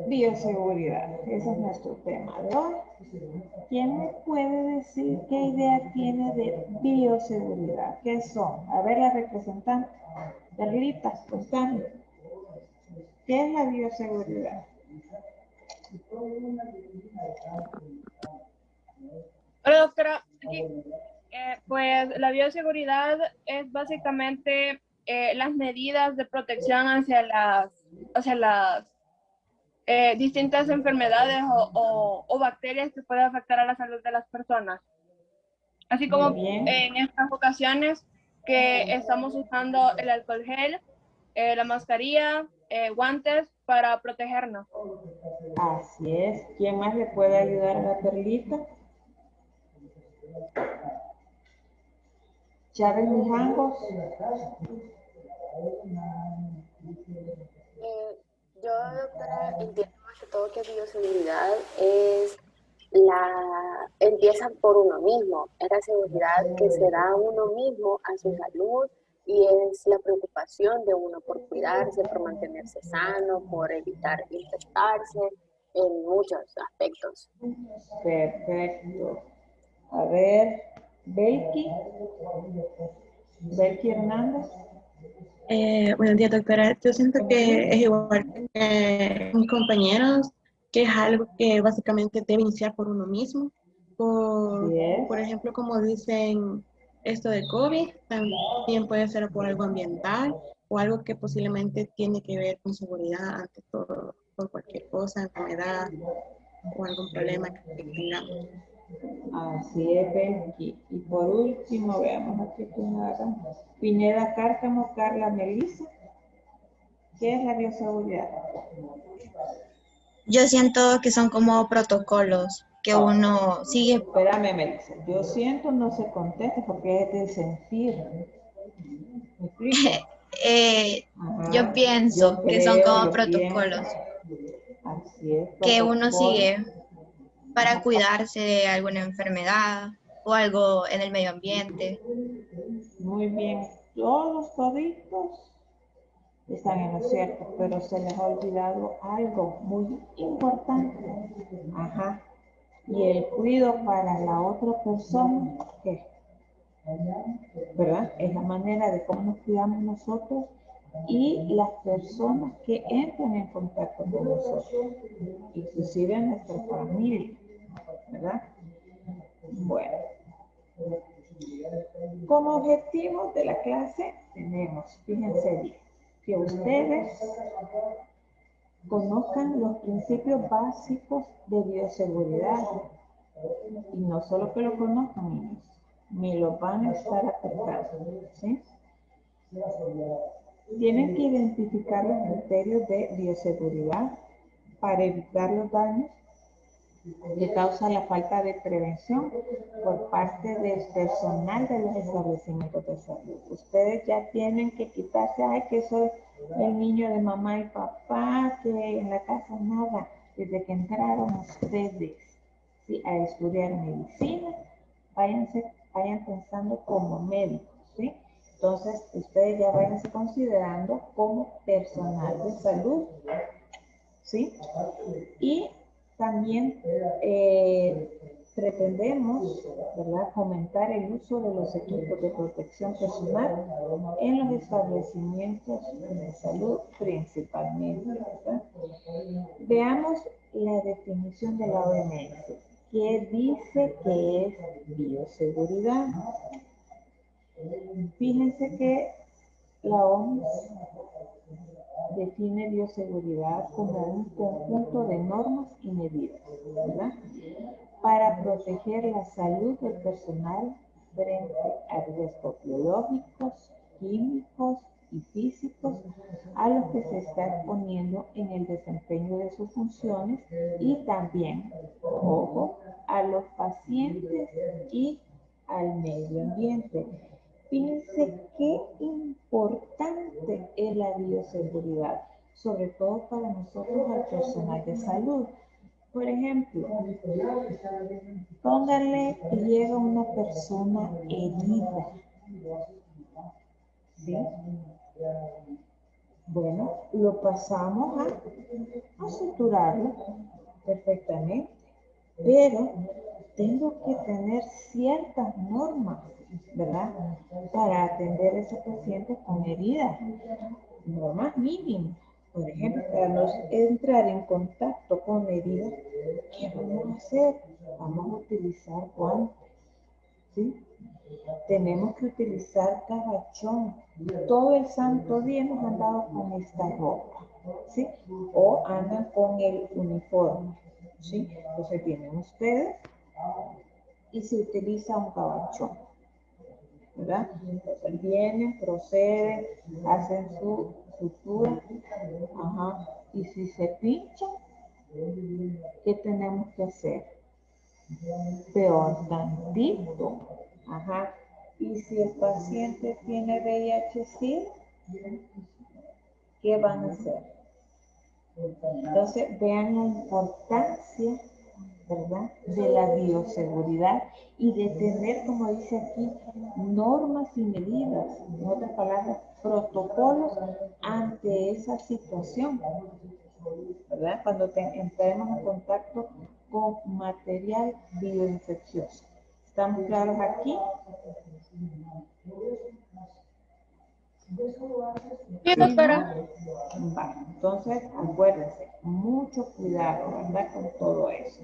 Bioseguridad, ese es nuestro tema de hoy. ¿Quién me puede decir qué idea tiene de bioseguridad? ¿Qué son? A ver, la representante. Perlita, contame. ¿Qué es la bioseguridad? Hola, doctora. Aquí, pues la bioseguridad es básicamente las medidas de protección hacia las distintas enfermedades o bacterias que pueden afectar a la salud de las personas. Así Muy como bien. en estas ocasiones que estamos usando el alcohol gel, la mascarilla, guantes para protegernos. Así es. ¿Quién más le puede ayudar a la Perlita? Chávez Mijangos. Yo, doctora, entiendo más que todo que bioseguridad es empieza por uno mismo, es la seguridad que se da uno mismo a su salud y es la preocupación de uno por cuidarse, por mantenerse sano, por evitar infectarse en muchos aspectos. Perfecto. A ver, Belki. Belki Hernández. Buenos días, doctora. Yo siento que es igual que mis compañeros, que es algo que básicamente debe iniciar por uno mismo. Por ejemplo, como dicen esto de COVID, también puede ser por algo ambiental o algo que posiblemente tiene que ver con seguridad ante todo, por cualquier cosa, enfermedad o algún problema que tengamos. Así es, Belki. Y por último, veamos aquí quién haga. Pineda Cárcamo, Carla Melissa. ¿Qué es la bioseguridad? Yo siento que son como protocolos que uno sigue. Espérame, Melissa. Yo siento no se contesta porque es de sentir. ¿Me explico? Yo pienso Yo que son creo, como yo pienso. protocolos Así es, que uno protocolo. sigue para cuidarse de alguna enfermedad o algo en el medio ambiente. Muy bien. Todos toditos están en lo cierto, pero se les ha olvidado algo muy importante. Ajá. Y el cuidado para la otra persona, ¿qué? ¿Verdad? Es la manera de cómo nos cuidamos nosotros y las personas que entran en contacto con nosotros, inclusive nuestra familia, ¿verdad? Bueno, como objetivo de la clase tenemos, fíjense bien, que ustedes conozcan los principios básicos de bioseguridad y no solo que lo conozcan, niños, me lo van a estar aplicando, ¿sí? Tienen que identificar los criterios de bioseguridad para evitar los daños que causa la falta de prevención por parte del personal de los establecimientos de salud. Ustedes ya tienen que quitarse, ay, que soy el niño de mamá y papá, que en la casa nada, desde que entraron ustedes, ¿sí?, a estudiar medicina, vayan pensando como médicos, ¿sí? Entonces, ustedes ya váyanse considerando como personal de salud, ¿sí? Y también pretendemos, ¿verdad?, fomentar el uso de los equipos de protección personal en los establecimientos de salud principalmente, ¿verdad? Veamos la definición de la OMS. ¿Qué dice que es bioseguridad? Fíjense que la OMS define bioseguridad como un conjunto de normas y medidas, ¿verdad?, para proteger la salud del personal frente a riesgos biológicos, químicos y físicos a los que se está exponiendo en el desempeño de sus funciones y también, ojo, a los pacientes y al medio ambiente. Fíjense qué importante es la bioseguridad, sobre todo para nosotros, al personal de salud. Por ejemplo, póngale que llega una persona herida, ¿sí? Bueno, lo pasamos a suturarlo perfectamente, pero tengo que tener ciertas normas, ¿verdad? Para atender a ese paciente con heridas, normas mínimas. Por ejemplo, para no entrar en contacto con heridas, ¿qué vamos a hacer? Vamos a utilizar guantes, ¿sí? Tenemos que utilizar cabachón. Todo el santo día hemos andado con esta ropa, ¿sí? O andan con el uniforme, ¿sí? Entonces vienen ustedes y se utiliza un cabachón, ¿verdad? Entonces vienen, proceden, hacen su sutura, ajá. Y si se pinchan, ¿qué tenemos que hacer? Peor tantito, ajá. Y si el paciente tiene VIH-Sida, ¿qué van a hacer? Entonces, vean la importancia, ¿verdad?, de la bioseguridad y de tener, como dice aquí, normas y medidas, en otras palabras, protocolos ante esa situación, ¿verdad? Cuando entremos en contacto con material bioinfeccioso. ¿Estamos claros aquí? Sí, doctora. Vale, entonces acuérdense, mucho cuidado, ¿verdad? Con todo eso.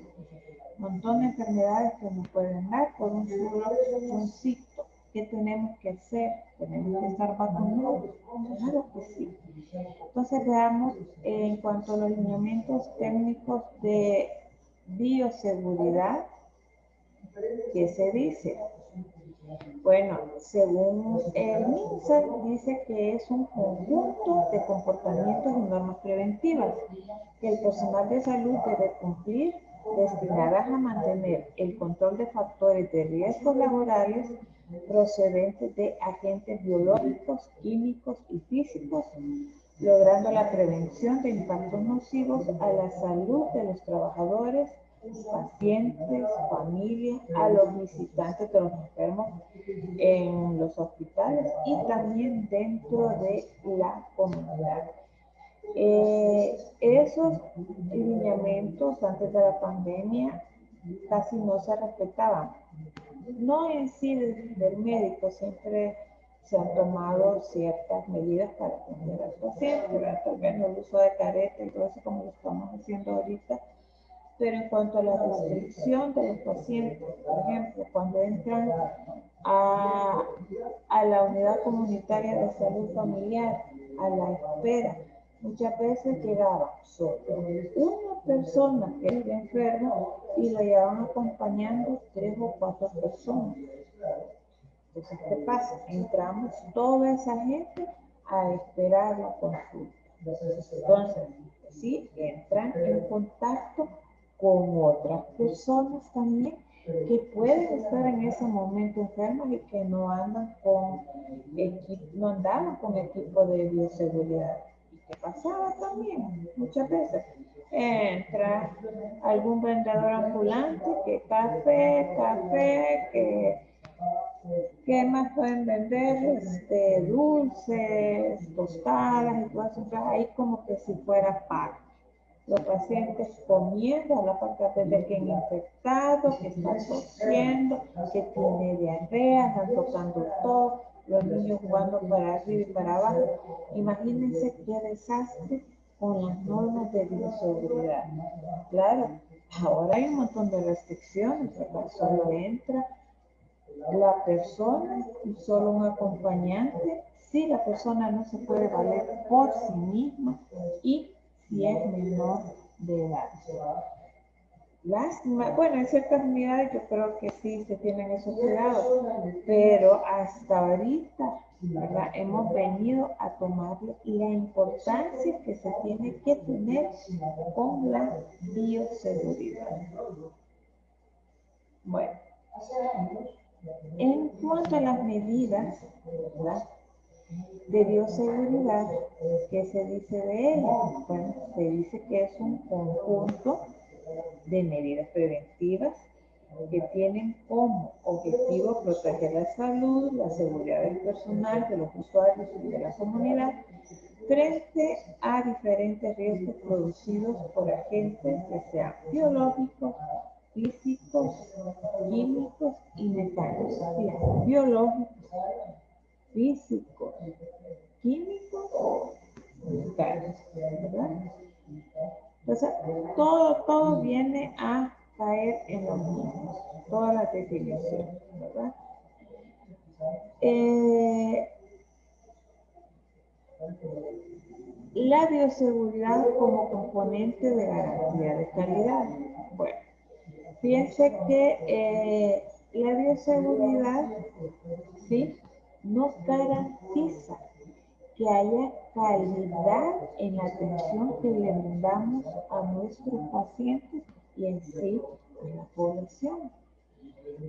Un montón de enfermedades que nos pueden dar por un solo puntito. ¿Qué tenemos que hacer? ¿Tenemos que estar vacunados? Claro que sí. Entonces veamos en cuanto a los lineamientos técnicos de bioseguridad, ¿qué se dice? Bueno, según el MINSA, dice que es un conjunto de comportamientos y normas preventivas que el personal de salud debe cumplir, destinadas a mantener el control de factores de riesgos laborales procedentes de agentes biológicos, químicos y físicos, logrando la prevención de impactos nocivos a la salud de los trabajadores, pacientes, familias, a los visitantes de los enfermos en los hospitales y también dentro de la comunidad. Esos lineamientos antes de la pandemia casi no se respetaban. No en sí del médico, siempre se han tomado ciertas medidas para atender al paciente, tal vez no el uso de careta y todo eso como lo estamos haciendo ahorita, pero en cuanto a la restricción de los pacientes, por ejemplo, cuando entran a la unidad comunitaria de salud familiar, a la espera, muchas veces llegaba solo una persona que era enferma y la llevaban acompañando 3 o 4 personas. Entonces, ¿qué pasa? Entramos toda esa gente a esperar la consulta. Entonces, sí, entran en contacto con otras personas también que pueden estar en ese momento enfermas y que no andan con equipo, no andaban con equipo de bioseguridad. ¿Y qué pasaba también? Muchas veces entra algún vendedor ambulante que café, ¿qué más pueden vender? Dulces, tostadas y todo eso. Entonces ahí como que si fuera pan. Los pacientes comiendo, a la parte de que han infectado, que está tosiendo, que tiene diarrea, están tocando todo, los niños jugando para arriba y para abajo. Imagínense qué desastre con las normas de bioseguridad. Claro, ahora hay un montón de restricciones, solo entra la persona y solo un acompañante si la persona no se puede valer por sí misma y si es menor de edad. Lástima, bueno, en ciertas unidades yo creo que sí se tienen esos cuidados, pero hasta ahorita, ¿verdad?, hemos venido a tomarle la importancia que se tiene que tener con la bioseguridad. Bueno, en cuanto a las medidas, ¿verdad?, de bioseguridad, ¿qué se dice de ellas? Bueno, se dice que es un conjunto de medidas preventivas que tienen como objetivo proteger la salud, la seguridad del personal, de los usuarios y de la comunidad, frente a diferentes riesgos producidos por agentes que sean biológicos, físicos, químicos y mecánicos. Fíjate, biológicos, físicos, químicos y mecánicos, ¿verdad? Entonces, todo viene a caer en los mismos, todas las definiciones, ¿verdad? La bioseguridad como componente de garantía de calidad. Bueno, fíjense que la bioseguridad, ¿sí?, nos garantiza que haya calidad en la atención que le brindamos a nuestros pacientes y en sí a la población.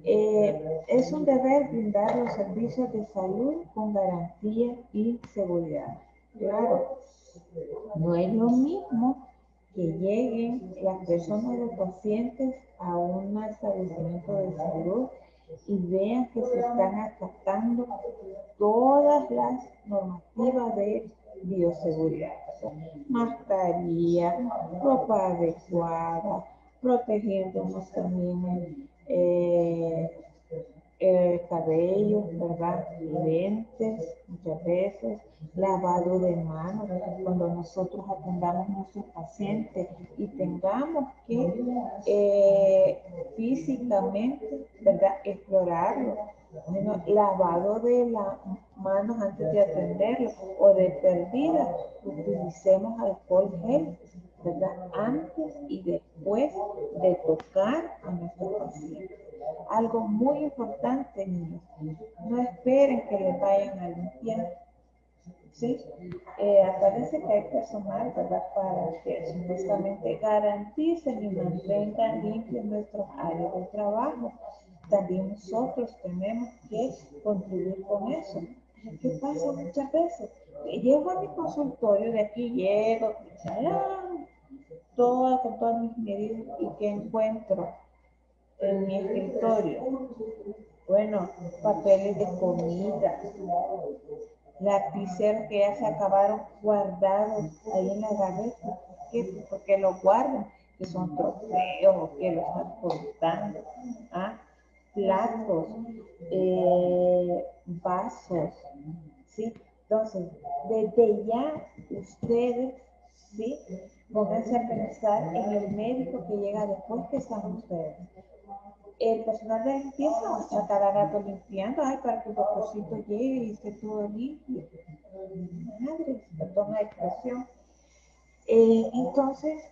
Es un deber brindar los servicios de salud con garantía y seguridad. Claro, no es lo mismo que lleguen las personas, los pacientes, a un establecimiento de salud y vean que se están acatando todas las normativas de bioseguridad. O sea, mascarilla, ropa adecuada, protegiéndonos también cabello, ¿verdad? Lentes, muchas veces, lavado de manos, cuando nosotros atendamos a nuestros pacientes y tengamos que físicamente, ¿verdad?, explorarlo. Bueno, lavado de las manos antes de atenderlo o de perdida, utilicemos alcohol gel, ¿verdad?, antes y después de tocar a nuestros pacientes. Algo muy importante, niños, no esperen que les vayan a limpiar, ¿sí? Parece que hay personal, ¿verdad?, para que supuestamente garanticen y mantengan limpios nuestros áreas de trabajo. También nosotros tenemos que contribuir con eso. ¿Qué pasa muchas veces? Llego a mi consultorio, de aquí llego, con todas mis medidas, y ¿qué encuentro en mi escritorio? Bueno, papeles de comida, lapiceros que ya se acabaron guardados ahí en la gaveta. ¿Por qué los guardan? Que son trofeos o que los están contando. Platos, vasos, ¿sí? Entonces, desde ya ustedes, ¿sí?, pónganse a pensar en el médico que llega después que están ustedes. El personal de limpieza está cada rato limpiando, para que el doctorcito llegue y esté todo limpio. Madre, perdón la expresión. Entonces,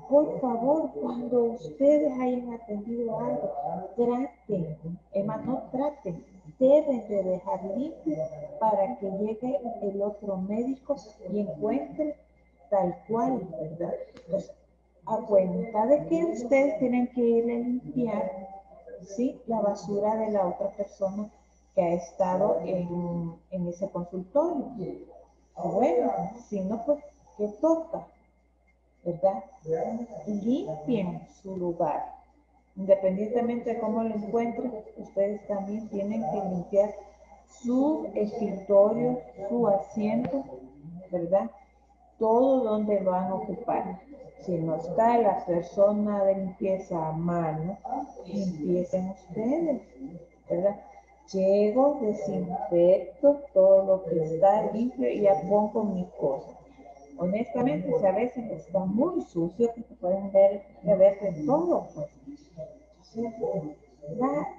por favor, cuando ustedes hayan atendido algo, traten, no traten, deben de dejar limpio para que llegue el otro médico y encuentre tal cual, ¿verdad? Entonces, a cuenta de que ustedes tienen que ir a limpiar, ¿sí?, la basura de la otra persona que ha estado en ese consultorio. Bueno, si no, pues, ¿qué toca?, ¿verdad? Limpien su lugar. Independientemente de cómo lo encuentren, ustedes también tienen que limpiar su escritorio, su asiento, ¿verdad? Todo donde lo van a ocupar. Si no está la persona de limpieza a mano, empiecen ustedes, ¿verdad? Llego, desinfecto todo lo que está limpio y ya pongo mis cosas. Honestamente, si a veces está muy sucio, porque pueden ver de todo, pues. Entonces,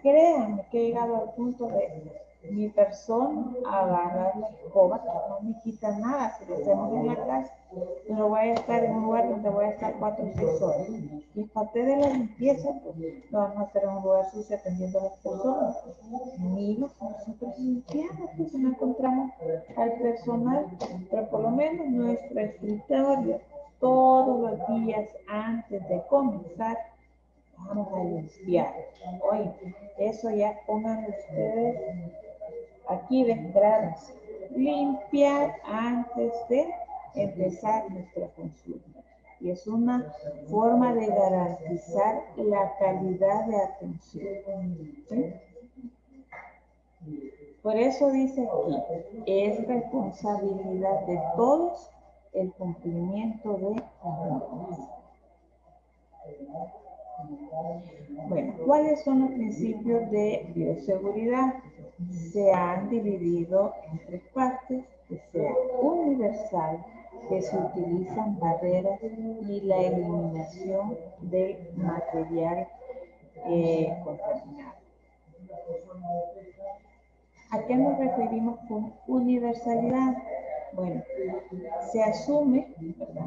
créanme que he llegado al punto de mi persona agarrar la escoba, que no me quita nada. Si lo hacemos en la casa, no voy a estar en un lugar donde voy a estar 4 o 6 horas. Y parte de la limpieza, pues, lo vamos a hacer en un lugar sucio atendiendo a las personas. Ni nosotros limpiamos, pues no encontramos al personal, pero por lo menos nuestro escritorio, todos los días antes de comenzar, vamos a limpiar. Oye, eso ya pongan ustedes aquí de entradas. Limpiar antes de empezar nuestra consulta. Y es una forma de garantizar la calidad de atención. ¿Sí? Por eso dice aquí, es responsabilidad de todos el cumplimiento de las normas. Bueno, ¿cuáles son los principios de bioseguridad? Se han dividido en tres partes, que sea universal, que se utilizan barreras y la eliminación del material contaminado. ¿A qué nos referimos con universalidad? Bueno, se asume, ¿verdad?,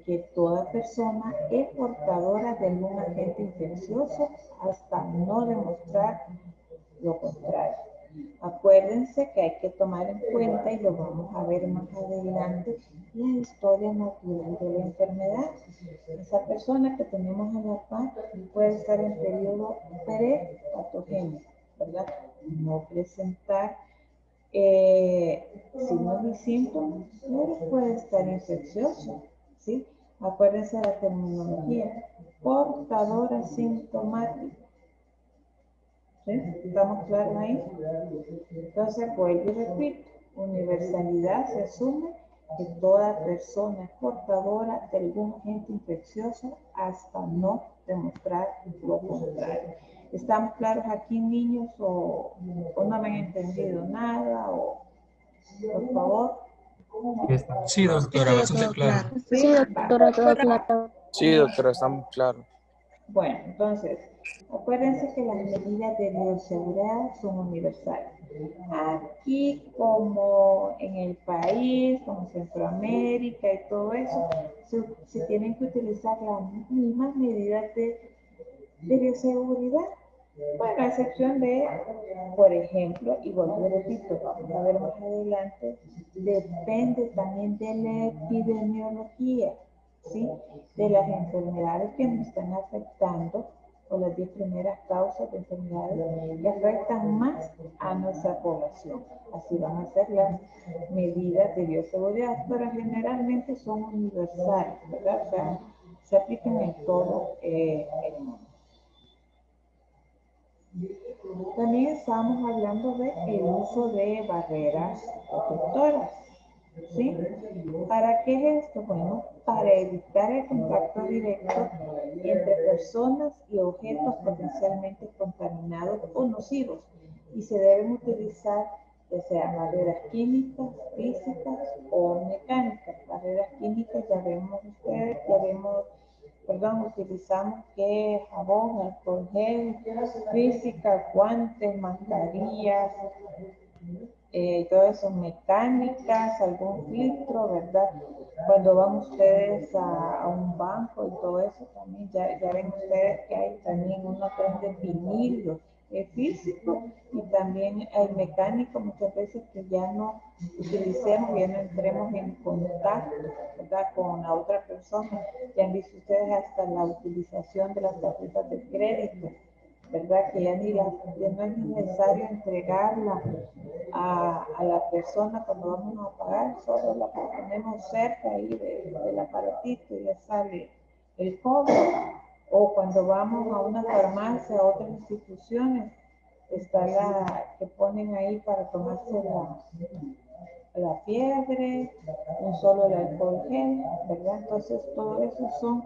que toda persona es portadora de algún agente infeccioso hasta no demostrar lo contrario. Acuérdense que hay que tomar en cuenta, y lo vamos a ver más adelante, la historia natural de la enfermedad. Esa persona que tenemos a la par puede estar en periodo prepatogénico, ¿verdad? No presentar signos y síntomas, pero puede estar infeccioso, ¿sí? Acuérdense de la terminología, portador asintomático. ¿Sí? ¿Estamos claros ahí? Entonces, vuelvo y repito, universalidad se asume que toda persona es portadora de algún agente infeccioso hasta no demostrar lo contrario. ¿Estamos claros aquí, niños, o no me han entendido nada? O, por favor. Sí, doctora, bastante claro. Sí, doctora, todo claro. Sí, doctora, estamos claros. Bueno, entonces, acuérdense que las medidas de bioseguridad son universales. Aquí, como en el país, como Centroamérica y todo eso, se tienen que utilizar las mismas medidas de bioseguridad. Bueno, a excepción de, por ejemplo, y vuelvo y repito, vamos a ver más adelante, depende también de la epidemiología, ¿sí?, de las enfermedades que nos están afectando, o las 10 primeras causas de enfermedades que afectan más a nuestra población. Así van a ser las medidas de bioseguridad, pero generalmente son universales, ¿verdad? O sea, se aplican en todo el mundo. También estamos hablando del uso de barreras protectoras, ¿sí? ¿Para qué es esto? Bueno, para evitar el contacto directo entre personas y objetos potencialmente contaminados o nocivos, y se deben utilizar ya sea barreras químicas, físicas o mecánicas. Barreras químicas, ya vemos ustedes, utilizamos que jabón, alcohol gel, física, guantes, mascarillas, todo eso, mecánicas, algún filtro, ¿verdad? Cuando van ustedes a un banco y todo eso, también ya ven ustedes que hay también uno que es de vinilo, físico, y también hay mecánico, muchas veces que ya no utilicemos, ya no entremos en contacto, ¿verdad?, con la otra persona. Ya han visto ustedes hasta la utilización de las tarjetas de crédito, ¿verdad?, que ya no es necesario entregarla a la persona cuando vamos a pagar, solo la ponemos cerca ahí del aparatito y ya sale el cobro. O cuando vamos a una farmacia, a otras instituciones, está la que ponen ahí para tomarse la fiebre, un solo el alcohol gel, ¿verdad? Entonces, todo eso son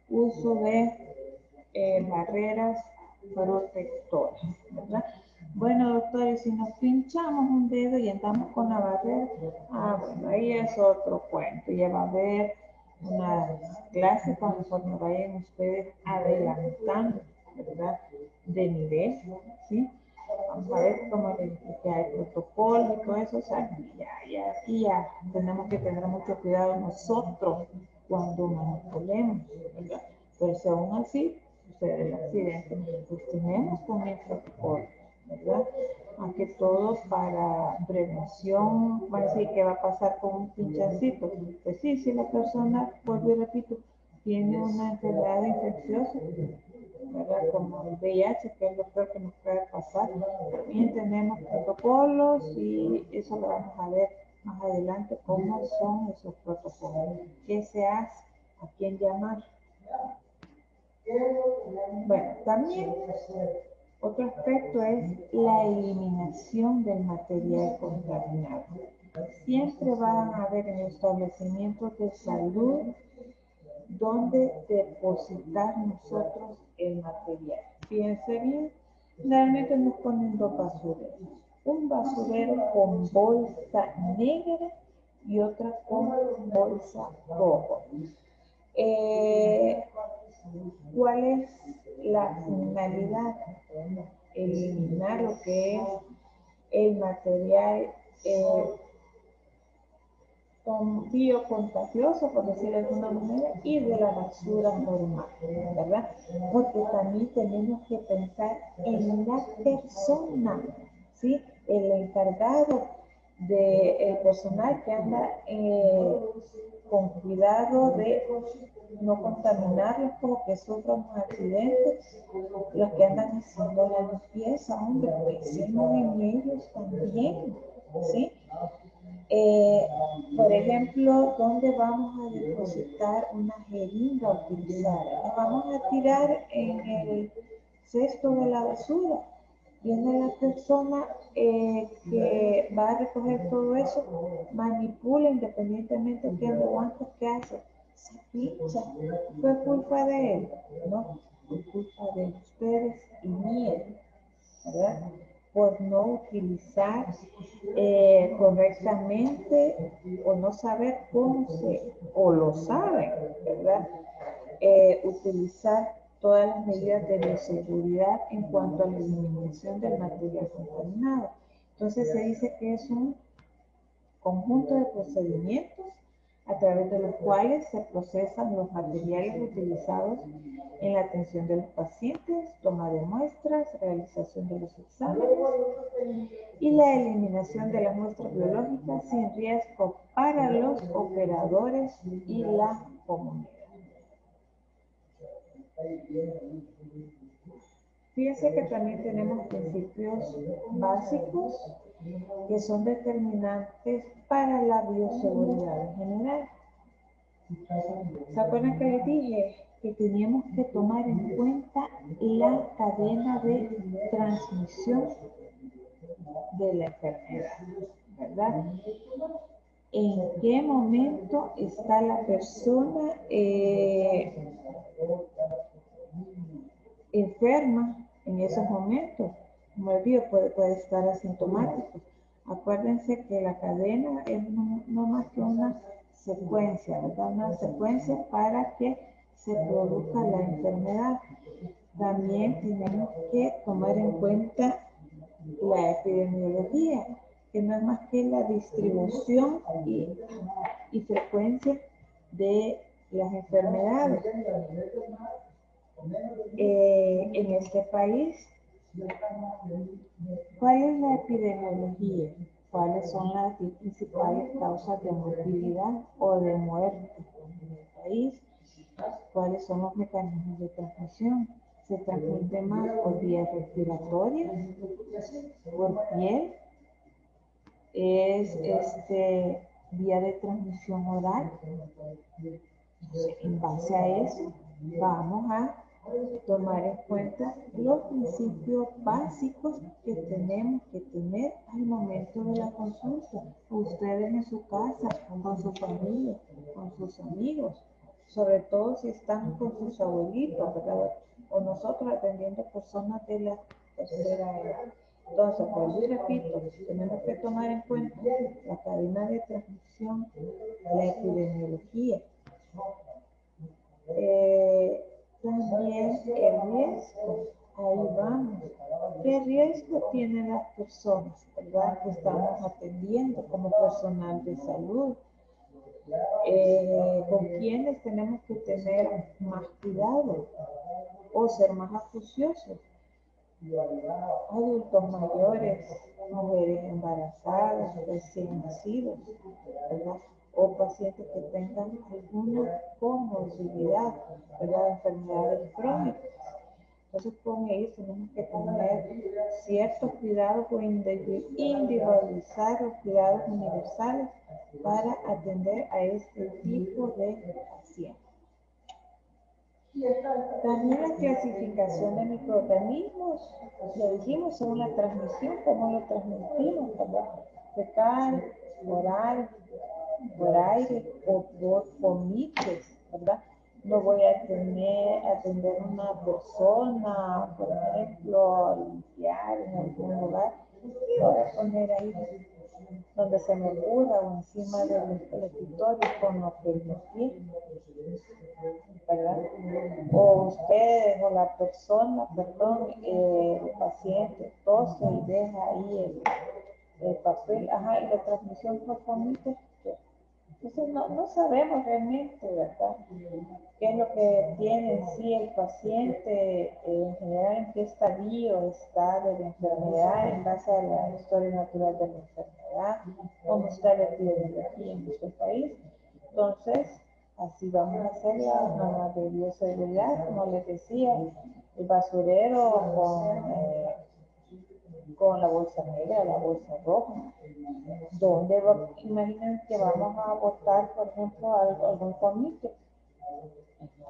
uso de barreras protectoras, ¿verdad? Bueno, doctores, si nos pinchamos un dedo y andamos con la barrera, bueno, ahí es otro cuento. Ya va a haber unas clases conforme vayan ustedes adelantando, ¿verdad?, de nivel, ¿sí? Vamos a ver cómo les expliqué el protocolo y todo eso. O sea, aquí ya tenemos que tener mucho cuidado nosotros cuando manipulemos, ¿verdad? Pero si aún así sucede el accidente, pues tenemos también protocolo, ¿verdad? Aunque todo para prevención. Va a decir que va a pasar con un pinchacito. Pues sí, si la persona, vuelvo y repito, tiene una enfermedad infecciosa, ¿verdad?, como el VIH, que es lo peor que nos puede pasar, también tenemos protocolos, y eso lo vamos a ver más adelante, cómo son esos protocolos, qué se hace, a quién llamar. Bueno, también Otro aspecto es la eliminación del material contaminado. Siempre van a haber en establecimientos de salud donde depositar nosotros el material. Fíjense bien, realmente nos ponen dos basureros. Un basurero con bolsa negra y otra con bolsa roja. ¿Cuál es la finalidad? Eliminar lo que es el material biocontagioso, por decirlo de alguna manera, y de la basura normal, ¿verdad? Porque también tenemos que pensar en la persona, ¿sí? El encargado del personal que anda con cuidado de no contaminarlos porque sufran accidentes, los que andan haciendo la limpieza, hombre, pensemos en ellos también, ¿sí? Por ejemplo, ¿dónde vamos a depositar una jeringa utilizada? La vamos a tirar en el cesto de la basura. Viene la persona que va a recoger todo eso, manipula independientemente de los guantes que hace, se pincha. ¿Fue culpa de él? No, fue culpa de ustedes y mía, ¿verdad? Por no utilizar correctamente o no saber cómo o lo saben, ¿verdad? Utilizar todas las medidas de bioseguridad en cuanto a la eliminación del material contaminado. Entonces se dice que es un conjunto de procedimientos a través de los cuales se procesan los materiales utilizados en la atención de los pacientes, toma de muestras, realización de los exámenes y la eliminación de las muestras biológicas sin riesgo para los operadores y la comunidad. Fíjense que también tenemos principios básicos que son determinantes para la bioseguridad en general. ¿Se acuerdan que les dije que teníamos que tomar en cuenta la cadena de transmisión de la enfermedad, ¿verdad? ¿En qué momento está la persona enferma? En esos momentos, como les digo, puede estar asintomático. Acuérdense que la cadena es no más que una secuencia, ¿verdad? Una secuencia para que se produzca la enfermedad. También tenemos que tomar en cuenta la epidemiología, que no es más que la distribución y frecuencia de las enfermedades. En este país, ¿cuál es la epidemiología? ¿Cuáles son las principales causas de morbilidad o de muerte en el país? ¿Cuáles son los mecanismos de transmisión? ¿Se transmite más por vías respiratorias, por piel? ¿Es vía de transmisión oral? Entonces, en base a eso, vamos a tomar en cuenta los principios básicos que tenemos que tener al momento de la consulta. Ustedes en su casa, con su familia, con sus amigos, sobre todo si están con sus abuelitos, ¿verdad? O nosotros atendiendo personas de la tercera edad. Entonces, pues, yo repito, tenemos que tomar en cuenta la cadena de transmisión, la epidemiología. También el riesgo, ahí vamos. ¿Qué riesgo tienen las personas, verdad, que estamos atendiendo como personal de salud? ¿Con quiénes tenemos que tener más cuidado o ser más acuciosos? Adultos mayores, mujeres embarazadas, recién nacidos, ¿verdad? O pacientes que tengan alguna comorbilidad, ¿verdad? Enfermedades crónicas. Entonces, con ellos tenemos que tener ciertos cuidados o individualizar los cuidados universales para atender a este tipo de pacientes. También la clasificación de microorganismos, lo dijimos, según la transmisión, cómo lo transmitimos, ¿verdad? Fecal, oral, por aire o por comités, ¿verdad? No voy a atender una persona, por ejemplo, a limpiar en algún lugar, y voy a poner ahí donde se me ocurra o encima del escritorio con lo que yo quiero, ¿verdad? O ustedes o la persona, perdón, el paciente tose y deja ahí el papel, ajá, y la transmisión por comités. Entonces no sabemos realmente, ¿verdad? ¿Qué es lo que tiene en sí el paciente, en general en qué estadio está de la enfermedad en base a la historia natural de la enfermedad, cómo está la epidemiología en nuestro país? Entonces, así vamos a hacer la norma de bioseguridad, como les decía, el basurero con la bolsa negra, la bolsa roja. ¿Dónde imaginen que vamos a botar, por ejemplo, algún comité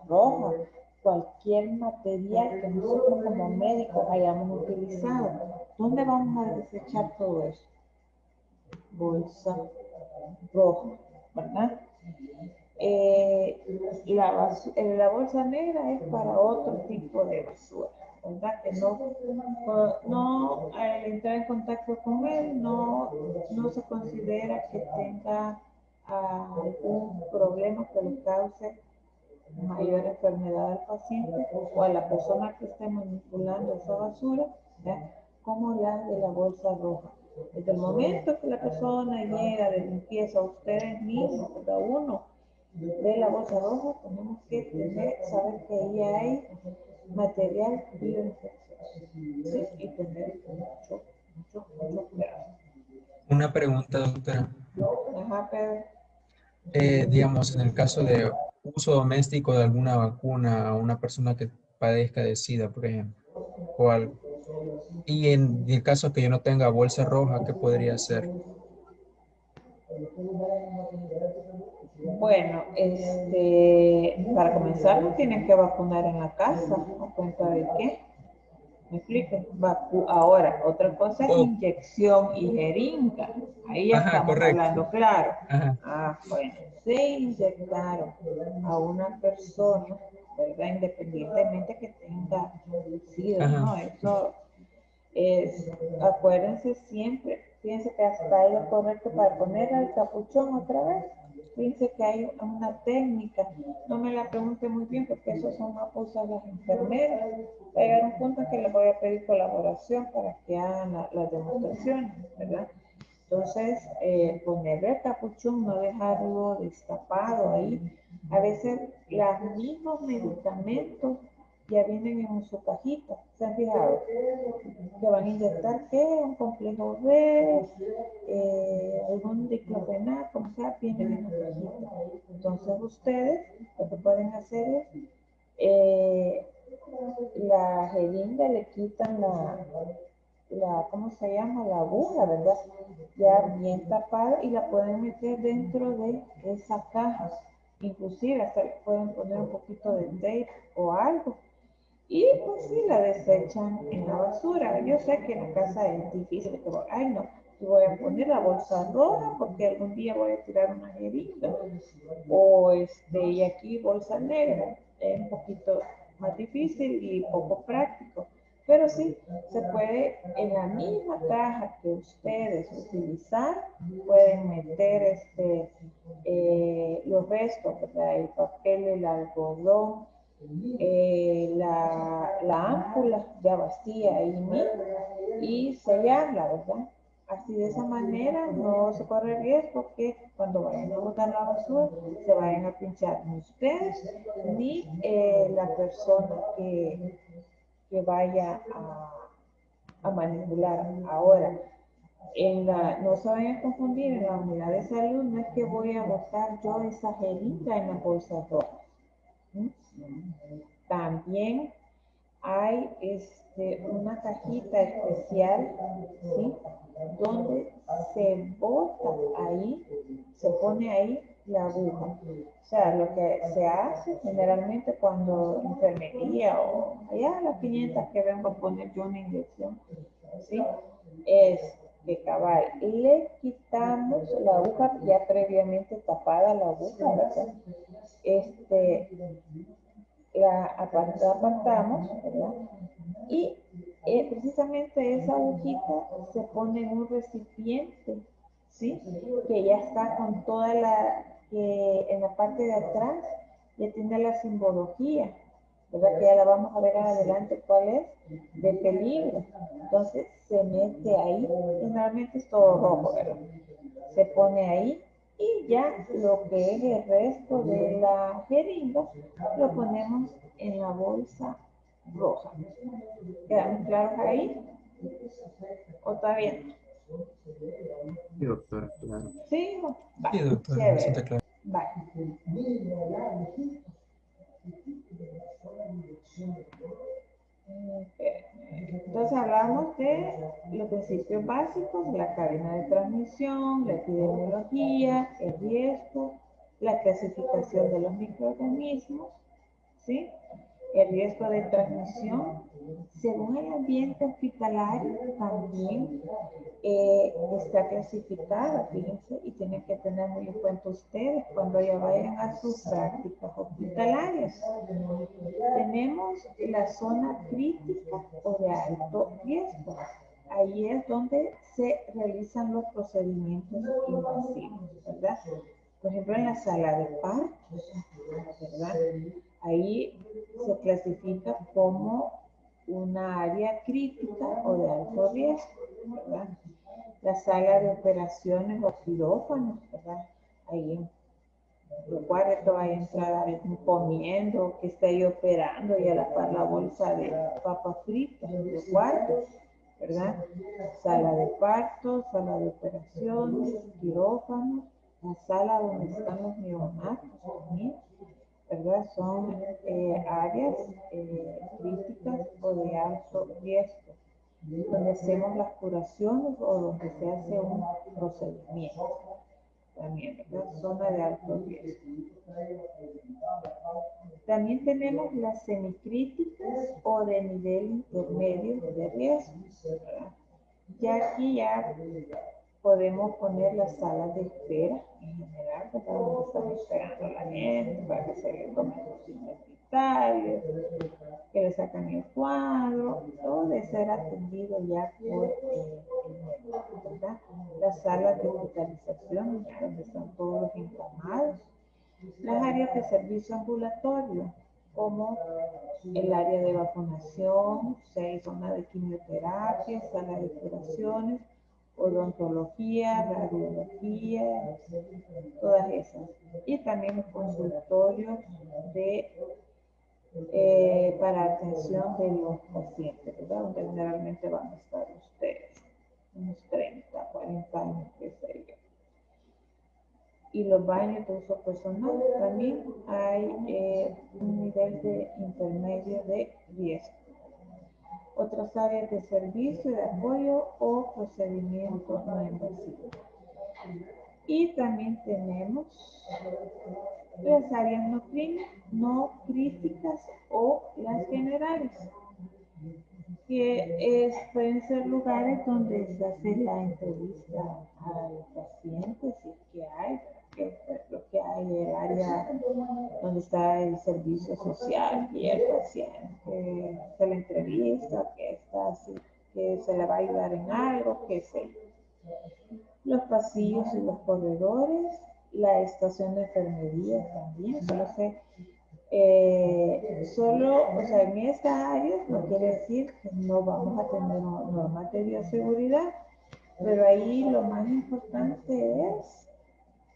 roja, cualquier material que nosotros como médicos hayamos utilizado? ¿Dónde vamos a desechar todo eso? Bolsa roja, ¿verdad? La bolsa negra es para otro tipo de basura, ¿verdad? Que al entrar en contacto con él no se considera que tenga algún problema que le cause mayor enfermedad al paciente o a la persona que esté manipulando esa basura, ¿ya? Como la de la bolsa roja. Desde el momento que la persona llega de limpieza, ustedes mismos, cada uno de la bolsa roja, tenemos que saber que ahí hay material bioinfeccioso, ¿sí? Y tener mucho cuidado. Una pregunta, doctora. Ajá, Pedro. Digamos, en el caso de uso doméstico de alguna vacuna a una persona que padezca de SIDA, por ejemplo, o algo. Y en el caso que yo no tenga bolsa roja, ¿qué podría hacer? Bueno, para comenzar no tienen que vacunar en la casa, ¿a cuenta de qué? ¿Me explico? Ahora, otra cosa es inyección y jeringa. Ahí ya estamos hablando claro. Bueno, se inyectaron a una persona, ¿verdad? Independientemente que tenga SIDA, ¿no? Eso es, acuérdense siempre, fíjense que hasta ahí lo correcto para poner el capuchón otra vez. Fíjense que hay una técnica, no me la pregunte muy bien porque eso son apoyos las enfermeras. Va a llegar un punto en que les voy a pedir colaboración para que hagan las demostraciones, ¿verdad? Entonces, ponerle el capuchón, no dejarlo destapado ahí. A veces los mismos medicamentos ya vienen en su cajita, ¿se han fijado? Que van a inyectar, ¿qué? Un complejo B, algún diclofenac, como sea, vienen en la cajita. Entonces ustedes lo que pueden hacer es, la jeringa le quitan ¿cómo se llama? La aguja, ¿verdad? Ya bien tapada y la pueden meter dentro de esa caja. Inclusive hasta le pueden poner un poquito de tape o algo. Y pues sí, la desechan en la basura. Yo sé que en la casa es difícil, pero ay no, voy a poner la bolsa roja porque algún día voy a tirar una jeringa. O y aquí bolsa negra. Es un poquito más difícil y poco práctico. Pero sí, se puede en la misma caja que ustedes utilizar, pueden meter los restos, ¿verdad? El papel, el algodón, la ámpula ya vacía ahí mismo y sellarla, ¿verdad? Así de esa manera no se corre el riesgo que cuando vayan a botar la basura se vayan a pinchar ni ustedes ni la persona que vaya a manipular. Ahora, no se vayan a confundir, en la unidad de salud no es que voy a botar yo esa jeringa en la bolsa roja. También hay una cajita especial, ¿sí? Donde se bota ahí, se pone ahí la aguja. O sea, lo que se hace generalmente cuando enfermería o allá a las 500 que vengo a poner yo una inyección, ¿sí? Es que cabal, le quitamos la aguja ya previamente tapada la aguja, ¿verdad? La apartamos, ¿verdad? Y precisamente esa agujita se pone en un recipiente, ¿sí? Que ya está con toda que en la parte de atrás ya tiene la simbología, ¿verdad? Que ya la vamos a ver adelante cuál es, de peligro. Entonces se mete ahí, generalmente es todo rojo, ¿verdad? Se pone ahí y ya lo que es el resto de la jeringa lo ponemos en la bolsa roja. ¿Quedamos claros ahí? ¿O está bien? Sí, doctora, claro. Sí, va, Sí, doctora, bastante chévere. claro. Va. Entonces hablamos de los principios básicos, la cadena de transmisión, la epidemiología, el riesgo, la clasificación de los microorganismos, ¿sí? El riesgo de transmisión, según el ambiente hospitalario, también está clasificada, fíjense, y tienen que tener muy en cuenta ustedes cuando ya vayan a sus prácticas hospitalarias. Tenemos la zona crítica o de alto riesgo. Ahí es donde se realizan los procedimientos invasivos, ¿verdad? Por ejemplo, en la sala de partos, ¿verdad? Ahí se clasifica como una área crítica o de alto riesgo, ¿verdad? La sala de operaciones o quirófanos, ¿verdad? Ahí recuerde que vaya a entrar alguien comiendo, que esté ahí operando y a la par la bolsa de papas fritas, recuerde, ¿verdad? Sala de partos, sala de operaciones, quirófanos, la sala donde están los neonatos también, ¿verdad? Son áreas críticas o de alto riesgo, donde hacemos las curaciones o donde se hace un procedimiento. También, ¿verdad? Zona de alto riesgo. También tenemos las semicríticas o de nivel intermedio de riesgo, ¿verdad? Ya aquí ya podemos poner las salas de espera en general, ¿verdad? Donde están esperando a la gente para que se les tomen los signos vitales, que le sacan el cuadro, todo de ser atendido ya por el médico, ¿verdad? Las salas de hospitalización, donde están todos los inflamados, las áreas de servicio ambulatorio, como el área de vacunación, zona de quimioterapia, sala de curaciones, odontología, radiología, todas esas. Y también los consultorios para atención de los pacientes, ¿verdad? Donde generalmente van a estar ustedes, unos 30, 40 años, qué sé yo. Y los baños de uso personal, también hay un nivel de intermedio de riesgo. Otras áreas de servicio, de apoyo o procedimientos no invasivos. Y también tenemos las áreas no críticas o las generales, que pueden ser lugares donde se hace la entrevista al paciente, si es que hay, lo que hay el área donde está el servicio social y el paciente, se la entrevista, que está así, que se le va a ayudar en algo, que sé. Los pasillos y los corredores, la estación de enfermería también, o sea, en estas áreas no quiere decir que no vamos a tener normas de bioseguridad, pero ahí lo más importante es,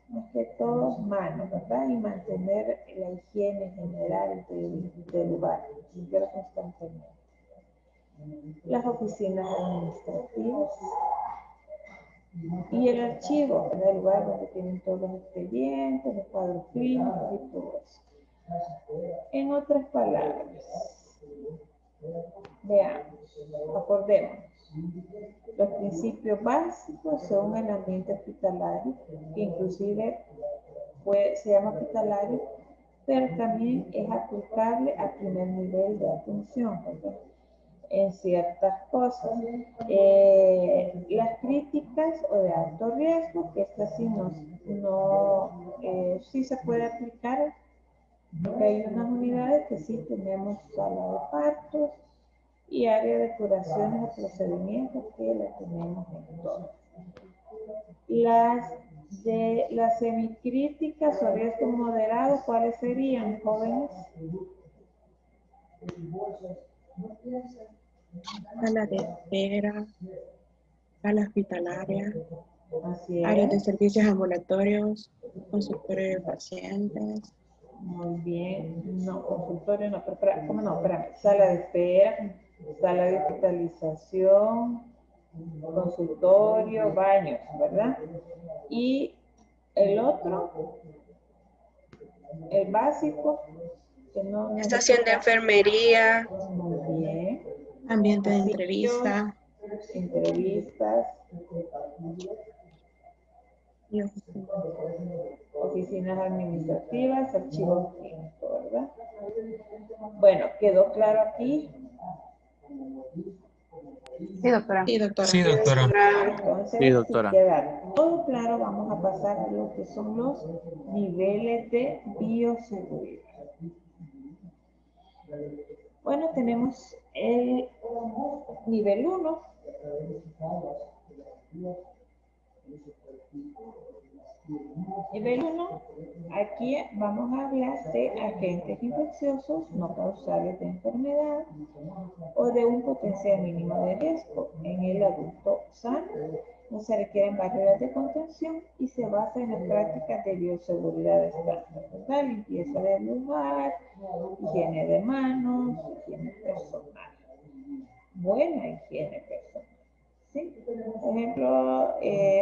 más que todo, manos, ¿verdad? Y mantener la higiene general del lugar, limpiar constantemente. Las oficinas administrativas y el archivo, ¿verdad? El lugar donde tienen todos los expedientes, los cuadros clínicos y todo eso. En otras palabras, veamos, acordémonos, los principios básicos son el ambiente hospitalario, que inclusive se llama hospitalario, pero también es aplicable al primer nivel de atención, ¿verdad? En ciertas cosas. Las críticas o de alto riesgo, que estas sí, sí se puede aplicar, porque hay unas unidades que sí tenemos sala de partos y área de curaciones o procedimientos que la tenemos en todo. Las semicríticas o riesgo moderado, ¿cuáles serían, jóvenes? Sala de espera, sala hospitalaria, Así áreas de es. servicios ambulatorios, consultorio de pacientes. Muy bien. No, consultorio no, pero ¿cómo no? Espérame. Sala de espera, sala de hospitalización, consultorio, baños, ¿verdad? Y el otro, el básico, que no Estación de enfermería. Muy bien. Ambiente de Pasillos, entrevista. Entrevistas. Y oficina. Oficinas administrativas, archivos clínicos, ¿verdad? Bueno, ¿quedó claro aquí? Sí, doctora. Sí, doctora. Sí, doctora. Entonces, Sí, doctora. si queda todo claro, vamos a pasar a lo que son los niveles de bioseguridad. Bueno, tenemos el nivel 1. Nivel 1, aquí vamos a hablar de agentes infecciosos no causales de enfermedad o de un potencial mínimo de riesgo en el adulto sano. No se requieren barreras de contención y se basa en las prácticas de bioseguridad estándar, ¿verdad? Limpieza del lugar, higiene de manos, higiene personal. Buena higiene personal. ¿Sí? Por ejemplo,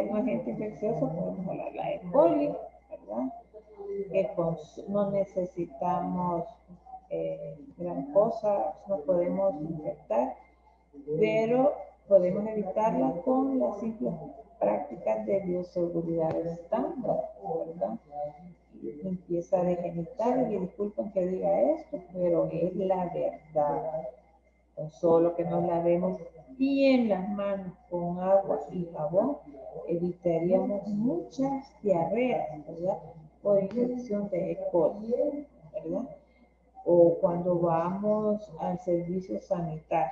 un agente infeccioso, podemos hablar de la E. coli, ¿verdad? No necesitamos gran cosa, no podemos infectar, pero podemos evitarla con las simples prácticas de bioseguridad estándar, ¿verdad? Limpieza de genitales, y disculpen que diga esto, pero es la verdad. Con solo que nos lavemos bien las manos con agua y jabón, evitaríamos muchas diarreas, ¿verdad? Por infección de E. coli, ¿verdad? O cuando vamos al servicio sanitario,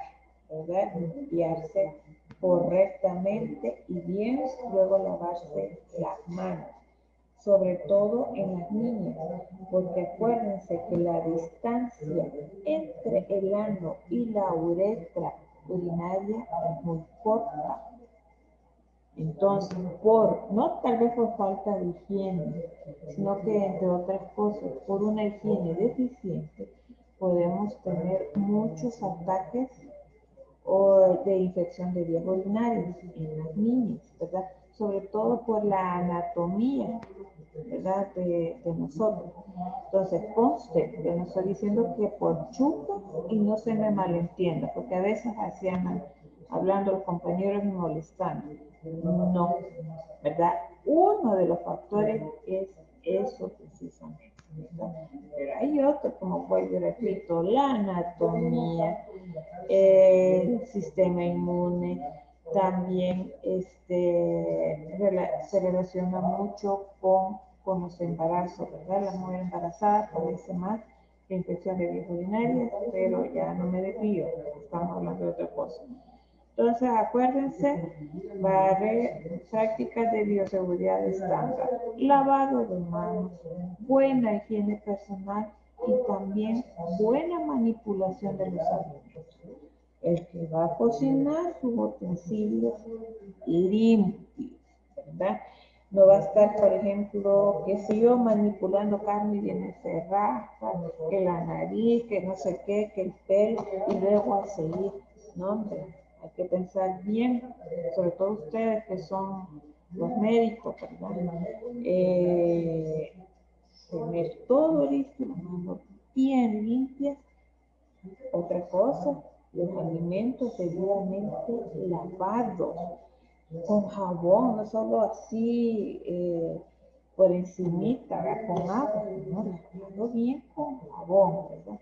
¿verdad? Limpiarse correctamente y bien, luego lavarse las manos, sobre todo en las niñas, porque acuérdense que la distancia entre el ano y la uretra urinaria es muy corta. Entonces, no tal vez por falta de higiene, sino que entre otras cosas, por una higiene deficiente, podemos tener muchos ataques de infección de vías urinarias en las niñas, ¿verdad? Sobre todo por la anatomía, ¿verdad? De nosotros. Entonces, conste que no estoy diciendo que por chupo y no se me malentienda, porque a veces hacían hablando los compañeros y molestando. No, ¿verdad? Uno de los factores es eso precisamente, ¿verdad? Pero hay otros, como pues repito, la anatomía, el sistema inmune, también se relaciona mucho con los embarazos, ¿verdad? La mujer embarazada padece más de infección de vías urinarias, pero ya no me desvío, estamos hablando de otra cosa. Entonces, acuérdense, prácticas de bioseguridad estándar, lavado de manos, buena higiene personal y también buena manipulación de los alimentos. El que va a cocinar, sus utensilios limpios, ¿verdad? No va a estar, por ejemplo, que si yo manipulando carne y viene se raspa, que la nariz, que no sé qué, que el pelo, y luego a seguir. No, hombre, hay que pensar bien, sobre todo ustedes que son los médicos, ¿verdad? Tener todo listo, las manos bien limpias. Otra cosa, los alimentos debidamente lavados con jabón, no solo así por encimita, ¿verdad? Con agua, ¿no? Lavando bien con jabón, ¿verdad?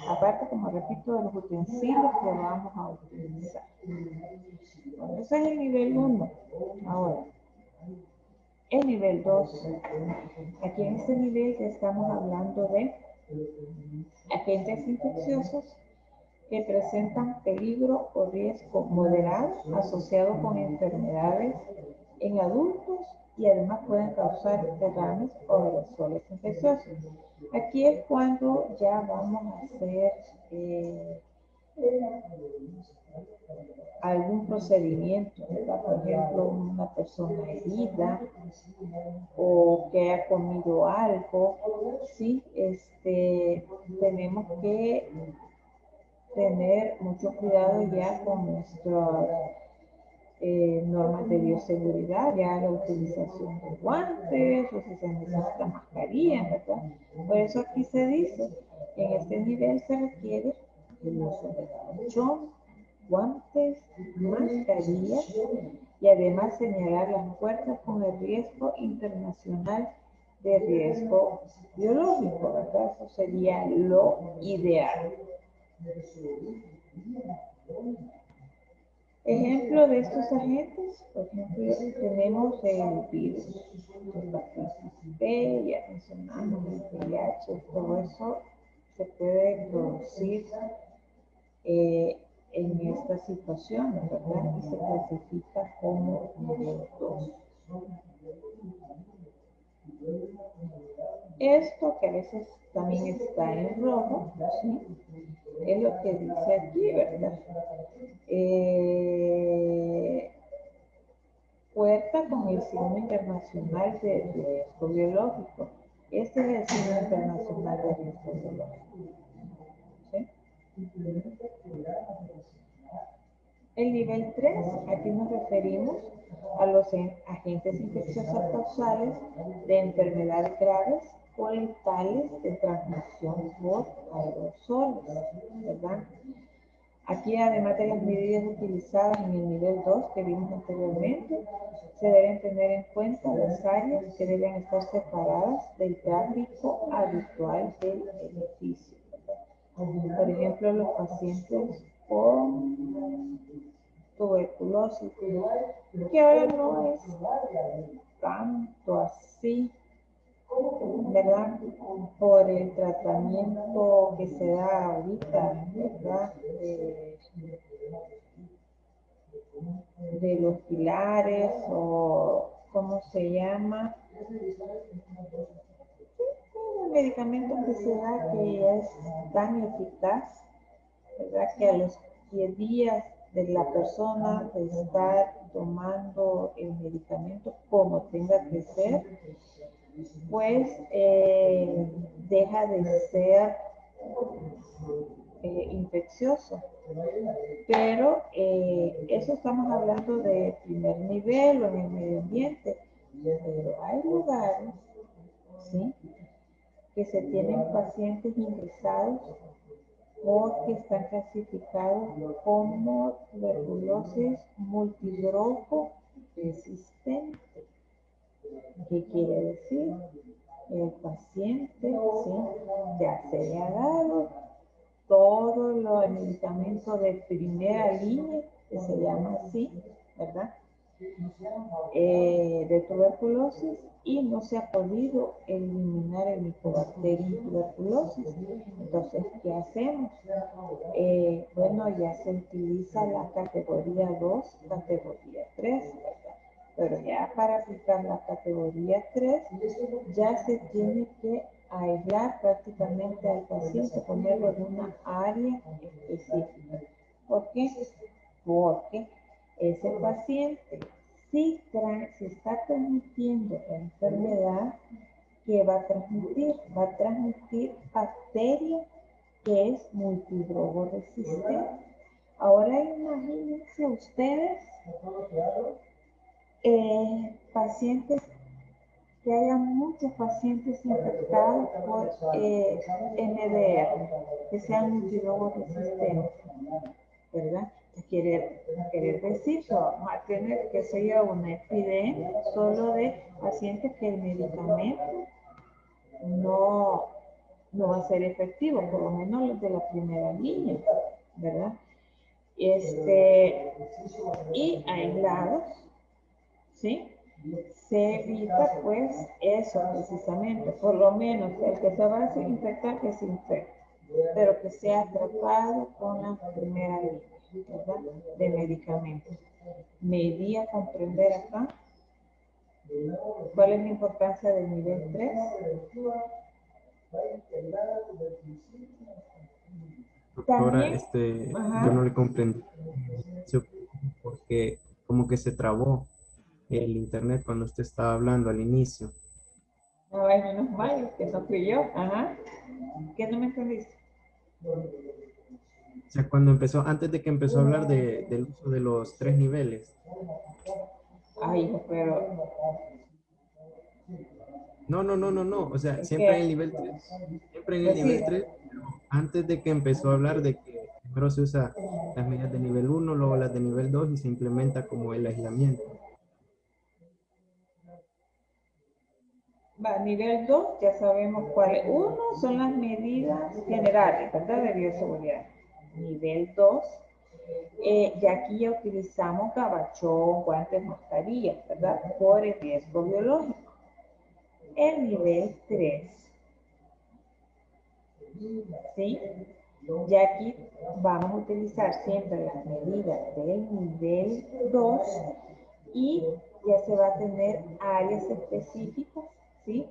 Aparte, como repito, de los utensilios que vamos a utilizar. Bueno, ese es el nivel 1. Ahora, el nivel 2. Aquí en este nivel ya estamos hablando de agentes infecciosos que presentan peligro o riesgo moderado asociado con enfermedades en adultos y además pueden causar derrames o aerosoles infecciosos. Aquí es cuando ya vamos a hacer algún procedimiento, ¿verdad? Por ejemplo, una persona herida o que ha comido algo, ¿sí? Tenemos que tener mucho cuidado ya con nuestras normas de bioseguridad, ya la utilización de guantes o si se necesita mascarilla, ¿verdad? Por eso aquí se dice, en este nivel se requiere el uso de capuchón, guantes, mascarilla y además señalar las puertas con el riesgo internacional de riesgo biológico, ¿verdad? Eso sería lo ideal. Ejemplo de estos agentes, por ejemplo, tenemos el virus, hepatitis B, ya mencionamos el VIH, todo eso se puede producir en esta situación, ¿verdad? Y se clasifica como nivel 2. Esto que a veces también está en rojo, ¿sí? Es lo que dice aquí, ¿verdad? Puerta con el signo internacional de riesgo biológico. Este es el signo internacional de riesgo biológico. ¿Sí? El nivel 3, aquí nos referimos a los agentes infecciosos causales de enfermedades graves o letales de transmisión por aerosoles, ¿verdad? Aquí, además de las medidas utilizadas en el nivel 2 que vimos anteriormente, se deben tener en cuenta las áreas que deben estar separadas del tráfico habitual del edificio. Por ejemplo, los pacientes con tuberculosis, que ahora no es tanto así, ¿verdad? Por el tratamiento que se da ahorita, ¿verdad? De los pilares o ¿cómo se llama? Un medicamento que se da que es tan eficaz, ¿verdad? Que a los 10 días de la persona de estar tomando el medicamento como tenga que ser, pues deja de ser infeccioso. Pero eso estamos hablando de primer nivel o en el medio ambiente. Pero hay lugares, ¿sí?, que se tienen pacientes ingresados porque están clasificados como tuberculosis multidrogo resistente. ¿Qué quiere decir? El paciente, ¿sí?, ya se le ha dado todos los medicamentos de primera línea, que se llama así, ¿verdad? De tuberculosis y no se ha podido eliminar el micobacterium tuberculosis. Entonces, ¿qué hacemos? Bueno, ya se utiliza la categoría 2, categoría 3, ¿verdad? Pero ya para aplicar la categoría 3, ya se tiene que aislar prácticamente al paciente, ponerlo en una área específica. ¿Por qué? Porque ese paciente, si está transmitiendo la enfermedad, ¿qué va a transmitir? Va a transmitir bacteria que es multidrogo resistente. Ahora imagínense ustedes pacientes, que haya muchos pacientes infectados por MDR, que sean multidrogo resistentes, ¿verdad? Quiere decir que vamos a tener que ser una epidemia solo de pacientes que el medicamento no va a ser efectivo, por lo menos los de la primera línea, ¿verdad? Y aislados, ¿sí? Se evita pues eso precisamente, por lo menos el que se va a desinfectar que se infecte, pero que sea tratado con la primera línea, ¿verdad? De medicamentos. ¿Me di a comprender acá? ¿Cuál es la importancia del nivel 3? Doctora, Ajá. yo no le comprendí porque como que se trabó el internet cuando usted estaba hablando al inicio. Ay, menos mal, que no fui yo. Ajá. ¿Qué no me entendiste? O sea, antes de que empezó a hablar del uso de los 3 niveles. Ay, hijo, pero... No. O sea, Es siempre en que... el nivel 3. Siempre en el Pues nivel sí. 3. Pero antes de que empezó a hablar de que primero se usa las medidas de nivel 1, luego las de nivel 2 y se implementa como el aislamiento. Va, nivel 2, ya sabemos cuáles. Uno son las medidas generales, ¿verdad? De bioseguridad. Nivel 2, y aquí ya utilizamos gabachón, guantes, mascarillas, ¿verdad? Por el riesgo biológico. El nivel 3, ¿sí? Ya aquí vamos a utilizar siempre las medidas del nivel 2 y ya se va a tener áreas específicas, ¿sí?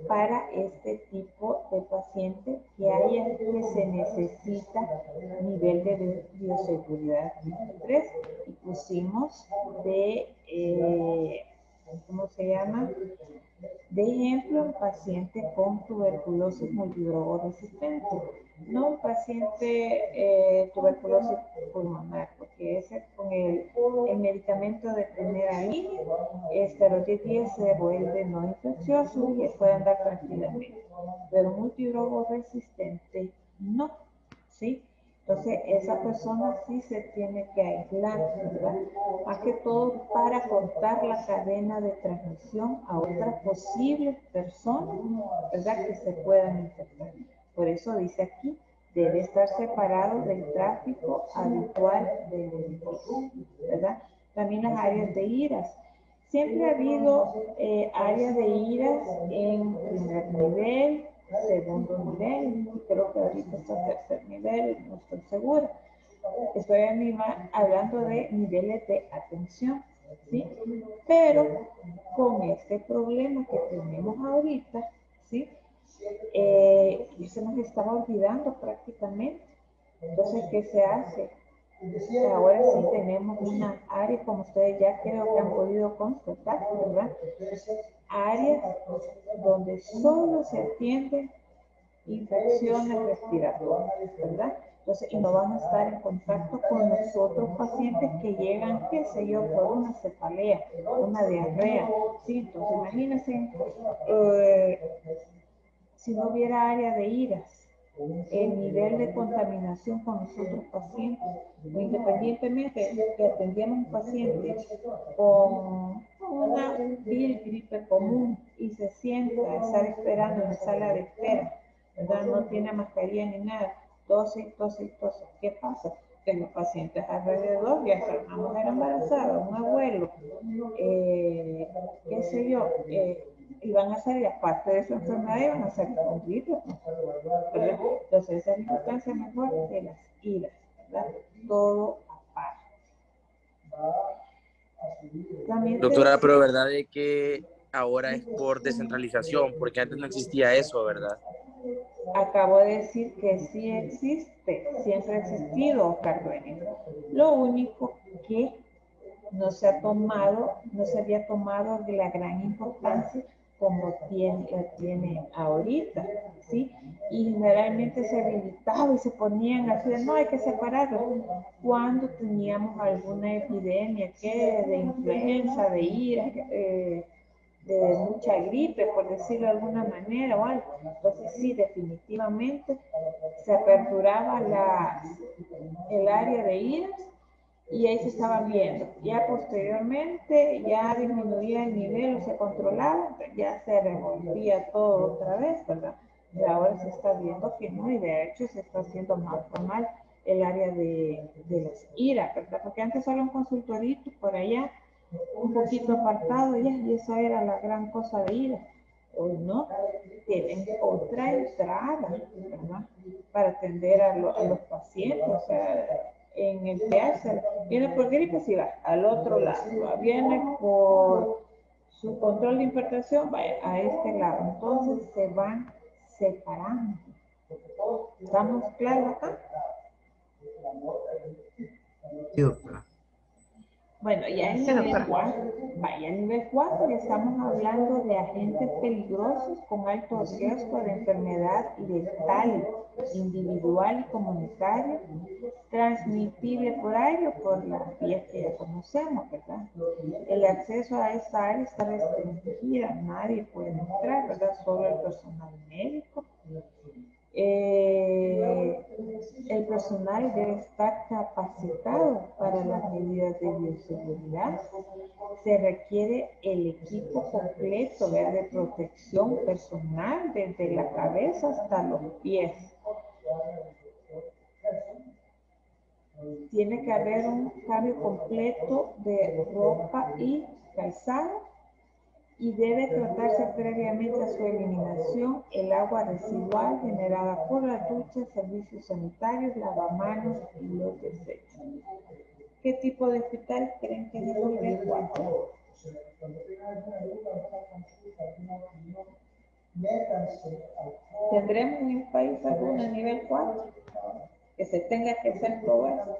Para este tipo de paciente que se necesita nivel de bioseguridad 3 y pusimos ¿cómo se llama? De ejemplo, un paciente con tuberculosis multidrogo resistente, no un paciente tuberculosis pulmonar, porque ese con el medicamento de primera línea, los 10 días se vuelve no infeccioso y puede andar tranquilamente, pero multidrogo resistente no, ¿sí? Entonces, esa persona sí se tiene que aislar, ¿verdad? Más que todo para cortar la cadena de transmisión a otras posibles personas, ¿verdad? Que se puedan infectar. Por eso dice aquí, debe estar separado del tráfico habitual del edificio, ¿verdad? También las áreas de iras. Siempre ha habido áreas de iras en primer nivel, segundo nivel, y creo que ahorita está tercer nivel, no estoy segura. Estoy hablando de niveles de atención, ¿sí? Pero con este problema que tenemos ahorita, ¿sí? Se nos estaba olvidando prácticamente. Entonces, ¿qué se hace? Ahora sí tenemos una área, como ustedes ya creo que han podido constatar, ¿verdad? Áreas donde solo se atienden infecciones respiratorias, ¿verdad? Entonces, y no van a estar en contacto con los otros pacientes que llegan, qué sé yo, por una cefalea, una diarrea, ¿sí? Entonces, imagínense, si no hubiera área de iras, el nivel de contaminación con los otros pacientes, o independientemente que atendíamos un paciente con una gripe común y se sienta a estar esperando en la sala de espera, ¿verdad? No tiene mascarilla ni nada, tose. ¿Qué pasa? Que los pacientes alrededor, ya sea una mujer embarazada, un abuelo, qué sé yo, y van a salir, aparte de su enfermedad, y van a salir con gripe, ¿verdad? Entonces, esa es la importancia mejor de las iras, ¿verdad? Todo aparte. También Doctora, pero verdad es que ahora es por descentralización, porque antes no existía eso, ¿verdad? Acabo de decir que sí existe, siempre ha existido, Oscar Dueñas. Lo único que no se había tomado de la gran importancia como tiene ahorita, ¿sí? Y generalmente se habilitaba y se ponían así de, no, hay que separarlo. Cuando teníamos alguna epidemia de influenza, de ira, de mucha gripe, por decirlo de alguna manera o algo. Entonces sí, definitivamente se aperturaba el área de iras y ahí se estaba viendo. Ya posteriormente ya disminuía el nivel o se controlaba, ya se revolvía todo otra vez, ¿verdad? Y ahora se está viendo que no, y de hecho se está haciendo más formal el área de las IRA, ¿verdad? Porque antes solo un consultorito por allá, un poquito apartado ya, y esa era la gran cosa de IRA. Hoy no, tienen otra entrada, ¿verdad? Para atender a los pacientes, o sea, en el PH, viene por gripe, sí va, al otro lado, viene por su control de hipertensión, vaya, a este lado, entonces se van separando. ¿Estamos claros acá? Sí, doctora. Bueno, ya en nivel 4, vaya, en nivel 4 ya estamos hablando de agentes peligrosos con alto riesgo de enfermedad letal, individual y comunitaria, transmitible por aire o por las vías que ya conocemos, ¿verdad? El acceso a esta área está restringida, nadie puede entrar, ¿verdad? Solo el personal médico. El personal debe estar capacitado para las medidas de bioseguridad. Se requiere el equipo completo de protección personal desde la cabeza hasta los pies. Tiene que haber un cambio completo de ropa y calzado y debe tratarse previamente a su eliminación el agua residual generada por las duchas, servicios sanitarios, lavamanos y los desechos. ¿Qué tipo de hospital creen que es el nivel 4? ¿Tendremos en el país alguna nivel 4? Que se tenga que hacer todo eso.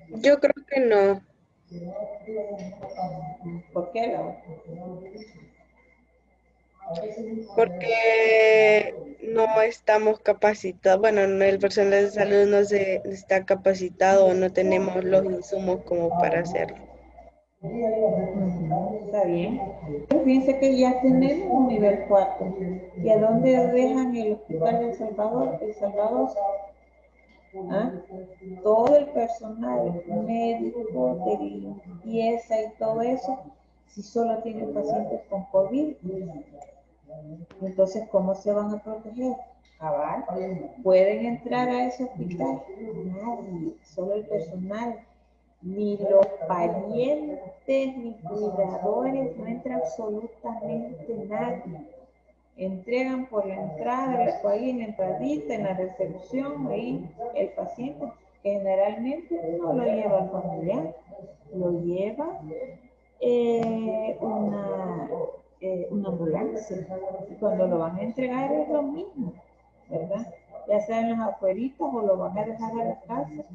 Yo creo que no. ¿Por qué no? Porque no estamos capacitados. Bueno, el personal de salud no se está capacitado, no tenemos los insumos como para hacerlo. Está bien. Pero fíjense que ya tenemos un nivel 4. ¿Y a dónde dejan el hospital de El Salvador? El Salvador, ¿ah? Todo el personal médico de limpieza y todo eso, si solo tienen pacientes con COVID, entonces ¿cómo se van a proteger? Cabal, pueden entrar a ese hospital, nadie, solo el personal, ni los parientes ni cuidadores, no entra absolutamente nadie. Entregan por la entrada, ahí en la entradita, en la recepción, ahí el paciente, que generalmente no lo lleva el familiar, lo lleva una ambulancia. Y cuando lo van a entregar es lo mismo, ¿verdad? Ya sea en los afueritos o lo van a dejar a la casa,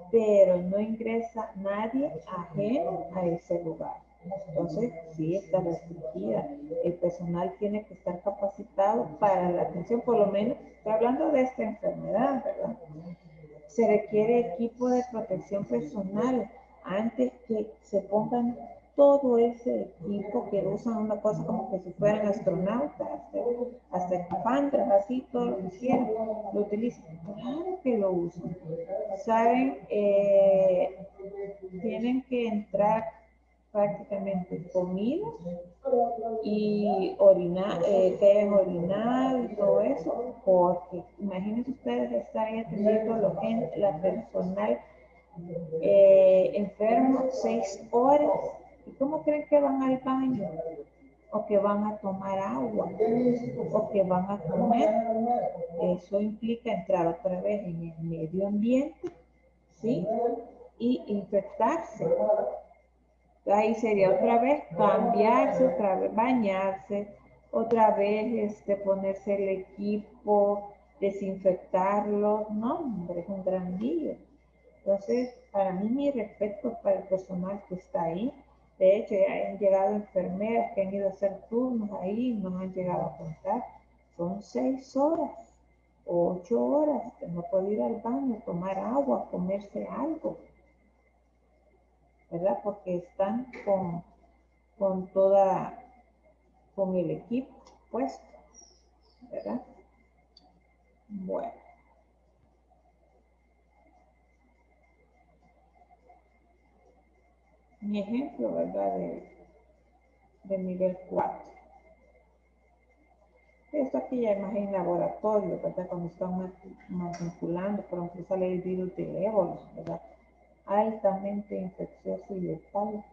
pero no ingresa nadie ajeno a ese lugar. Entonces, sí está restringida. El personal tiene que estar capacitado para la atención, por lo menos, estoy hablando de esta enfermedad, ¿verdad? Se requiere equipo de protección personal antes que se pongan todo ese equipo que usan una cosa como que si fueran astronautas, hasta escafandras, así, todo lo que quieran, lo utilizan. Claro que lo usan. Saben, tienen que entrar prácticamente comidos y orinar, que hayan orinado y todo eso, porque imagínense ustedes estar ahí atendiendo a la personal enfermo 6 horas. ¿Y cómo creen que van al baño? O que van a tomar agua, o que van a comer. Eso implica entrar otra vez en el medio ambiente, ¿sí? Y infectarse. Ahí sería otra vez cambiarse, otra vez bañarse, otra vez ponerse el equipo, desinfectarlo. No, hombre, es un gran lío. Entonces, para mí, mi respeto para el personal que está ahí. De hecho, ya han llegado enfermeras que han ido a hacer turnos ahí, nos han llegado a contar. Son 6 horas, 8 horas, que no puede ir al baño, tomar agua, comerse algo, ¿verdad? Porque están con con el equipo puesto, ¿verdad? Bueno. mi ejemplo, ¿verdad? De nivel 4. Esto aquí ya es más en laboratorio, ¿verdad? Cuando están manipulando, por ejemplo, sale el virus de ébola, ¿verdad? Altamente infeccioso y letal.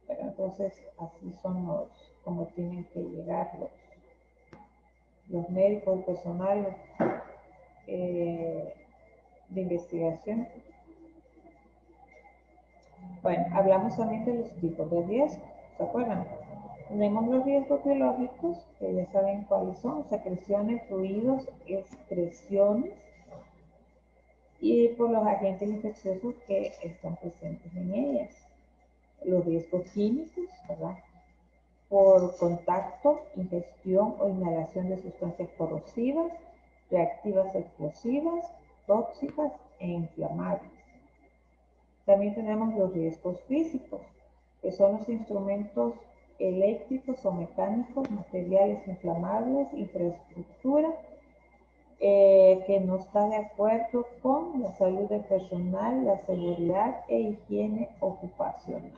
Pero entonces, así son como tienen que llegar los médicos, el personal de investigación. Bueno, hablamos también de los tipos de riesgos, ¿se acuerdan? Tenemos los riesgos biológicos, que ya saben cuáles son: secreciones, fluidos, excreciones, y por los agentes infecciosos que están presentes en ellas. Los riesgos químicos, ¿verdad? Por contacto, ingestión o inhalación de sustancias corrosivas, reactivas explosivas, tóxicas e inflamables. También tenemos los riesgos físicos, que son los instrumentos eléctricos o mecánicos, materiales inflamables, infraestructura, que no está de acuerdo con la salud del personal, la seguridad e higiene ocupacional.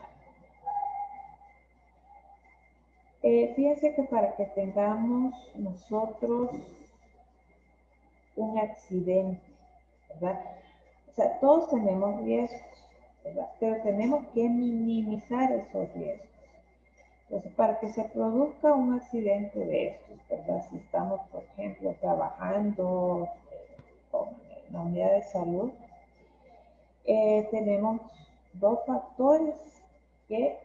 Fíjense que para que tengamos nosotros un accidente, ¿verdad? O sea, todos tenemos riesgos, ¿verdad? Pero tenemos que minimizar esos riesgos. Entonces, para que se produzca un accidente de estos, ¿verdad? Si estamos, por ejemplo, trabajando en la unidad de salud, tenemos dos factores que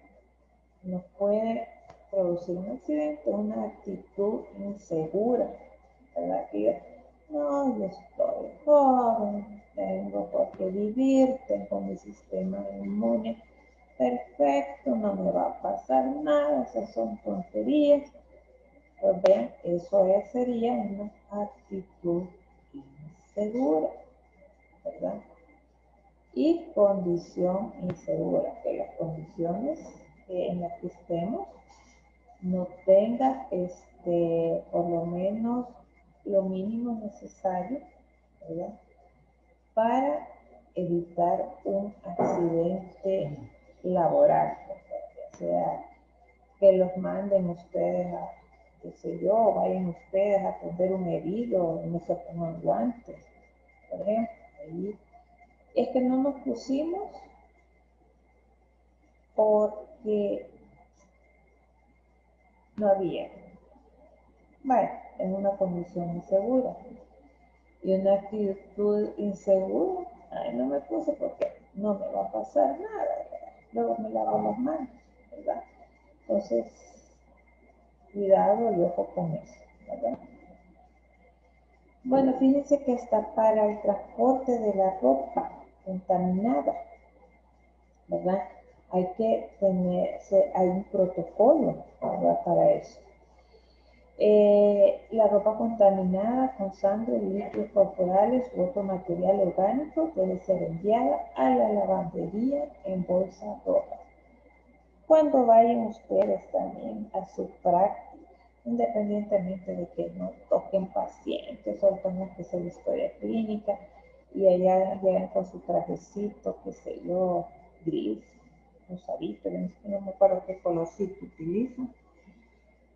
nos pueden producir un accidente: una actitud insegura, ¿verdad? Que no, yo estoy joven, tengo por qué vivir, tengo mi sistema inmune perfecto, no me va a pasar nada, esas son tonterías. Pues vean, eso sería una actitud insegura, ¿verdad? Y condición insegura, que las condiciones en las que estemos no tenga por lo menos lo mínimo necesario, ¿verdad? Para evitar un accidente laboral, o sea, que los manden ustedes a, qué sé yo, vayan ustedes a atender un herido, no se pongan guantes, por ejemplo. Ahí es que no nos pusimos porque no había. Bueno, es una condición insegura. Y una actitud insegura, ay, no me puse porque no me va a pasar nada, ¿verdad? Luego me lavo las manos, ¿verdad? Entonces, cuidado y ojo con eso, ¿verdad? Bueno, fíjense que hasta para el transporte de la ropa contaminada, ¿verdad? Hay un protocolo, ¿verdad? Para eso. La ropa contaminada con sangre, líquidos corporales u otro material orgánico debe ser enviada a la lavandería en bolsa roja. Cuando vayan ustedes también a su práctica, independientemente de que no toquen pacientes o tengan que hacer historia clínica y allá llegan con su trajecito, qué sé yo, gris, rosadito, no me acuerdo qué colorcito utilizan.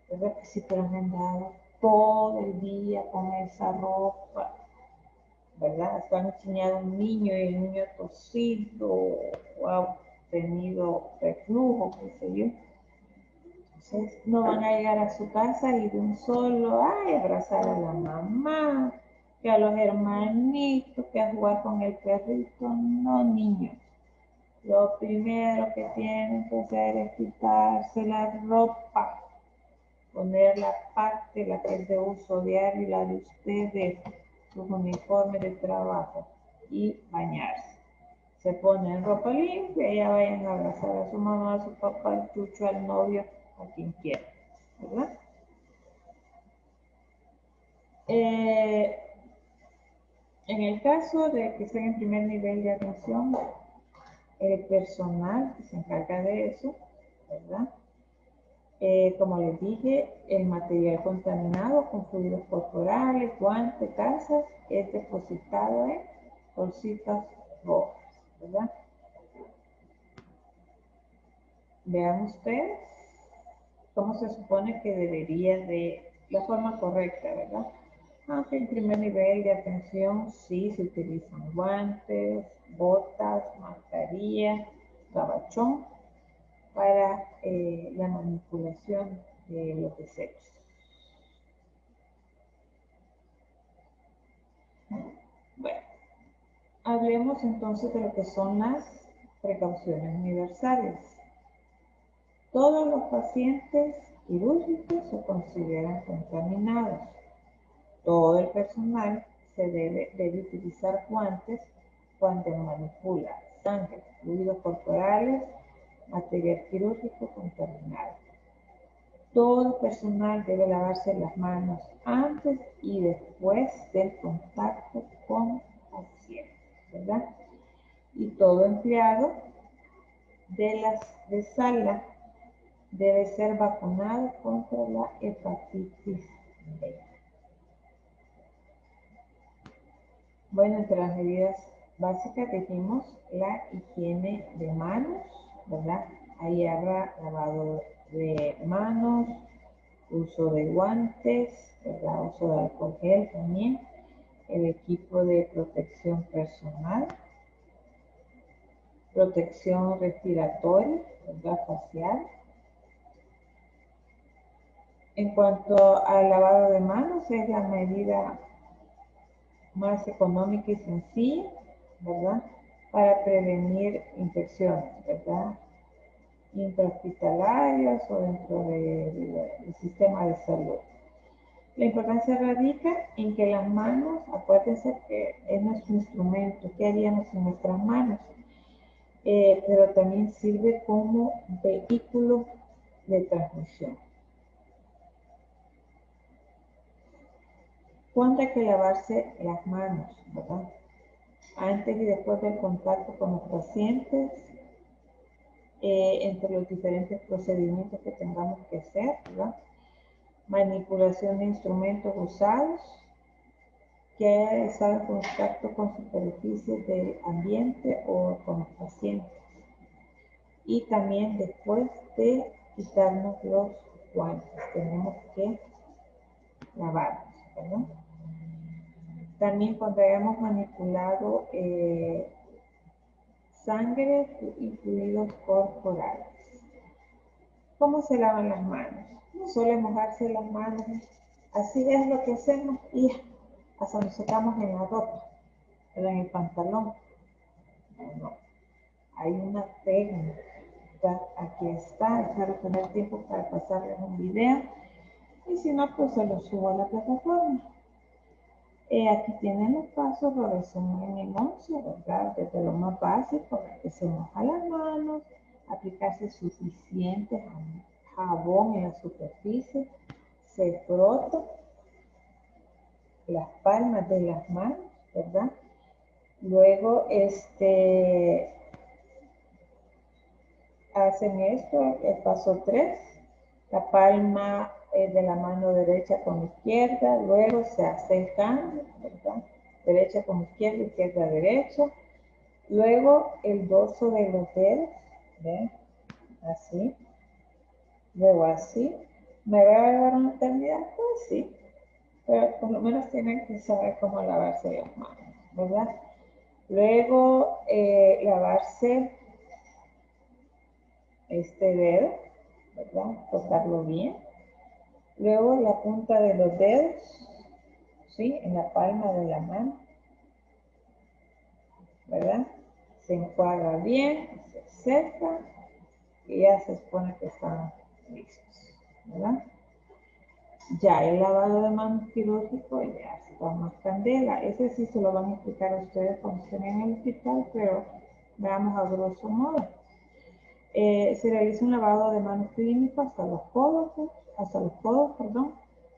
¿Verdad que sí? Pero han andado todo el día con esa ropa, ¿verdad? Hasta han enseñado a un niño y el niño tosido o ha tenido reflujo, qué sé yo. Entonces no van a llegar a su casa y de un solo, ay, abrazar a la mamá, que a los hermanitos, que a jugar con el perrito. No, niños. Lo primero que tienen que hacer es quitarse la ropa, poner la parte, la que es de uso diario y la de ustedes, sus uniformes de trabajo, y bañarse. Se ponen ropa limpia y ya vayan a abrazar a su mamá, a su papá, al chucho, al novio, a quien quiera, ¿verdad? En el caso de que estén en primer nivel de atención, el personal que se encarga de eso, ¿verdad? Como les dije, el material contaminado con fluidos corporales, guantes, gasas, es depositado en bolsitas rojas, ¿verdad? Vean ustedes cómo se supone que debería de, la forma correcta, ¿verdad? Aunque en primer nivel de atención sí se utilizan guantes, botas, mascarilla, gabachón para la manipulación de los desechos. Bueno, hablemos entonces de lo que son las precauciones universales. Todos los pacientes quirúrgicos se consideran contaminados. Todo el personal se debe utilizar guantes cuando manipula sangre, fluidos corporales, material quirúrgico contaminado. Todo el personal debe lavarse las manos antes y después del contacto con pacientes, ¿verdad? Y todo empleado de sala debe ser vacunado contra la hepatitis B. Bueno, entre las medidas básicas dijimos la higiene de manos, ¿verdad? Ahí habrá lavado de manos, uso de guantes, ¿verdad? Uso de alcohol gel también, el equipo de protección personal, protección respiratoria, ¿verdad? Facial. En cuanto al lavado de manos, es la medida más económica y sencilla, ¿verdad? Para prevenir infecciones, ¿verdad? Intrahospitalarias o dentro del sistema de salud. La importancia radica en que las manos, acuérdense que es nuestro instrumento, ¿qué haríamos en nuestras manos? Pero también sirve como vehículo de transmisión. ¿Cuándo hay que lavarse las manos, verdad? Antes y después del contacto con los pacientes, entre los diferentes procedimientos que tengamos que hacer, ¿verdad? Manipulación de instrumentos usados, que haya estado en contacto con superficies del ambiente o con los pacientes. Y también después de quitarnos los guantes, tenemos que lavarlos, ¿verdad? También cuando hayamos manipulado sangre y fluidos corporales. ¿Cómo se lavan las manos? No suele mojarse las manos, así es lo que hacemos y hasta nos secamos en la ropa, pero en el pantalón. No, hay una técnica, aquí está, espero tener tiempo para pasarles un video y si no, pues se lo subo a la plataforma. Aquí tienen los pasos, lo resumo en el 11, ¿verdad? Desde lo más básico, que se moja las manos, aplicarse suficiente jabón en la superficie, se frota las palmas de las manos, ¿verdad? Luego, hacen esto, el paso 3, la palma de la mano derecha con izquierda, luego se hace el cambio, ¿verdad? Derecha con izquierda, izquierda, derecha. Luego el dorso de los dedos, ¿ven? Así. Luego así. ¿Me va a llevar una eternidad? Pues sí. Pero por lo menos tienen que saber cómo lavarse las manos, ¿verdad? Luego lavarse este dedo, ¿verdad? Tocarlo bien. Luego la punta de los dedos, ¿sí? En la palma de la mano, ¿verdad? Se enjuaga bien, se seca y ya se supone que están listos, ¿verdad? Ya el lavado de manos quirúrgico ya está más candela. Ese sí se lo van a explicar a ustedes cuando estén en el hospital, pero veamos a grosso modo. Se realiza un lavado de manos clínico hasta los codos,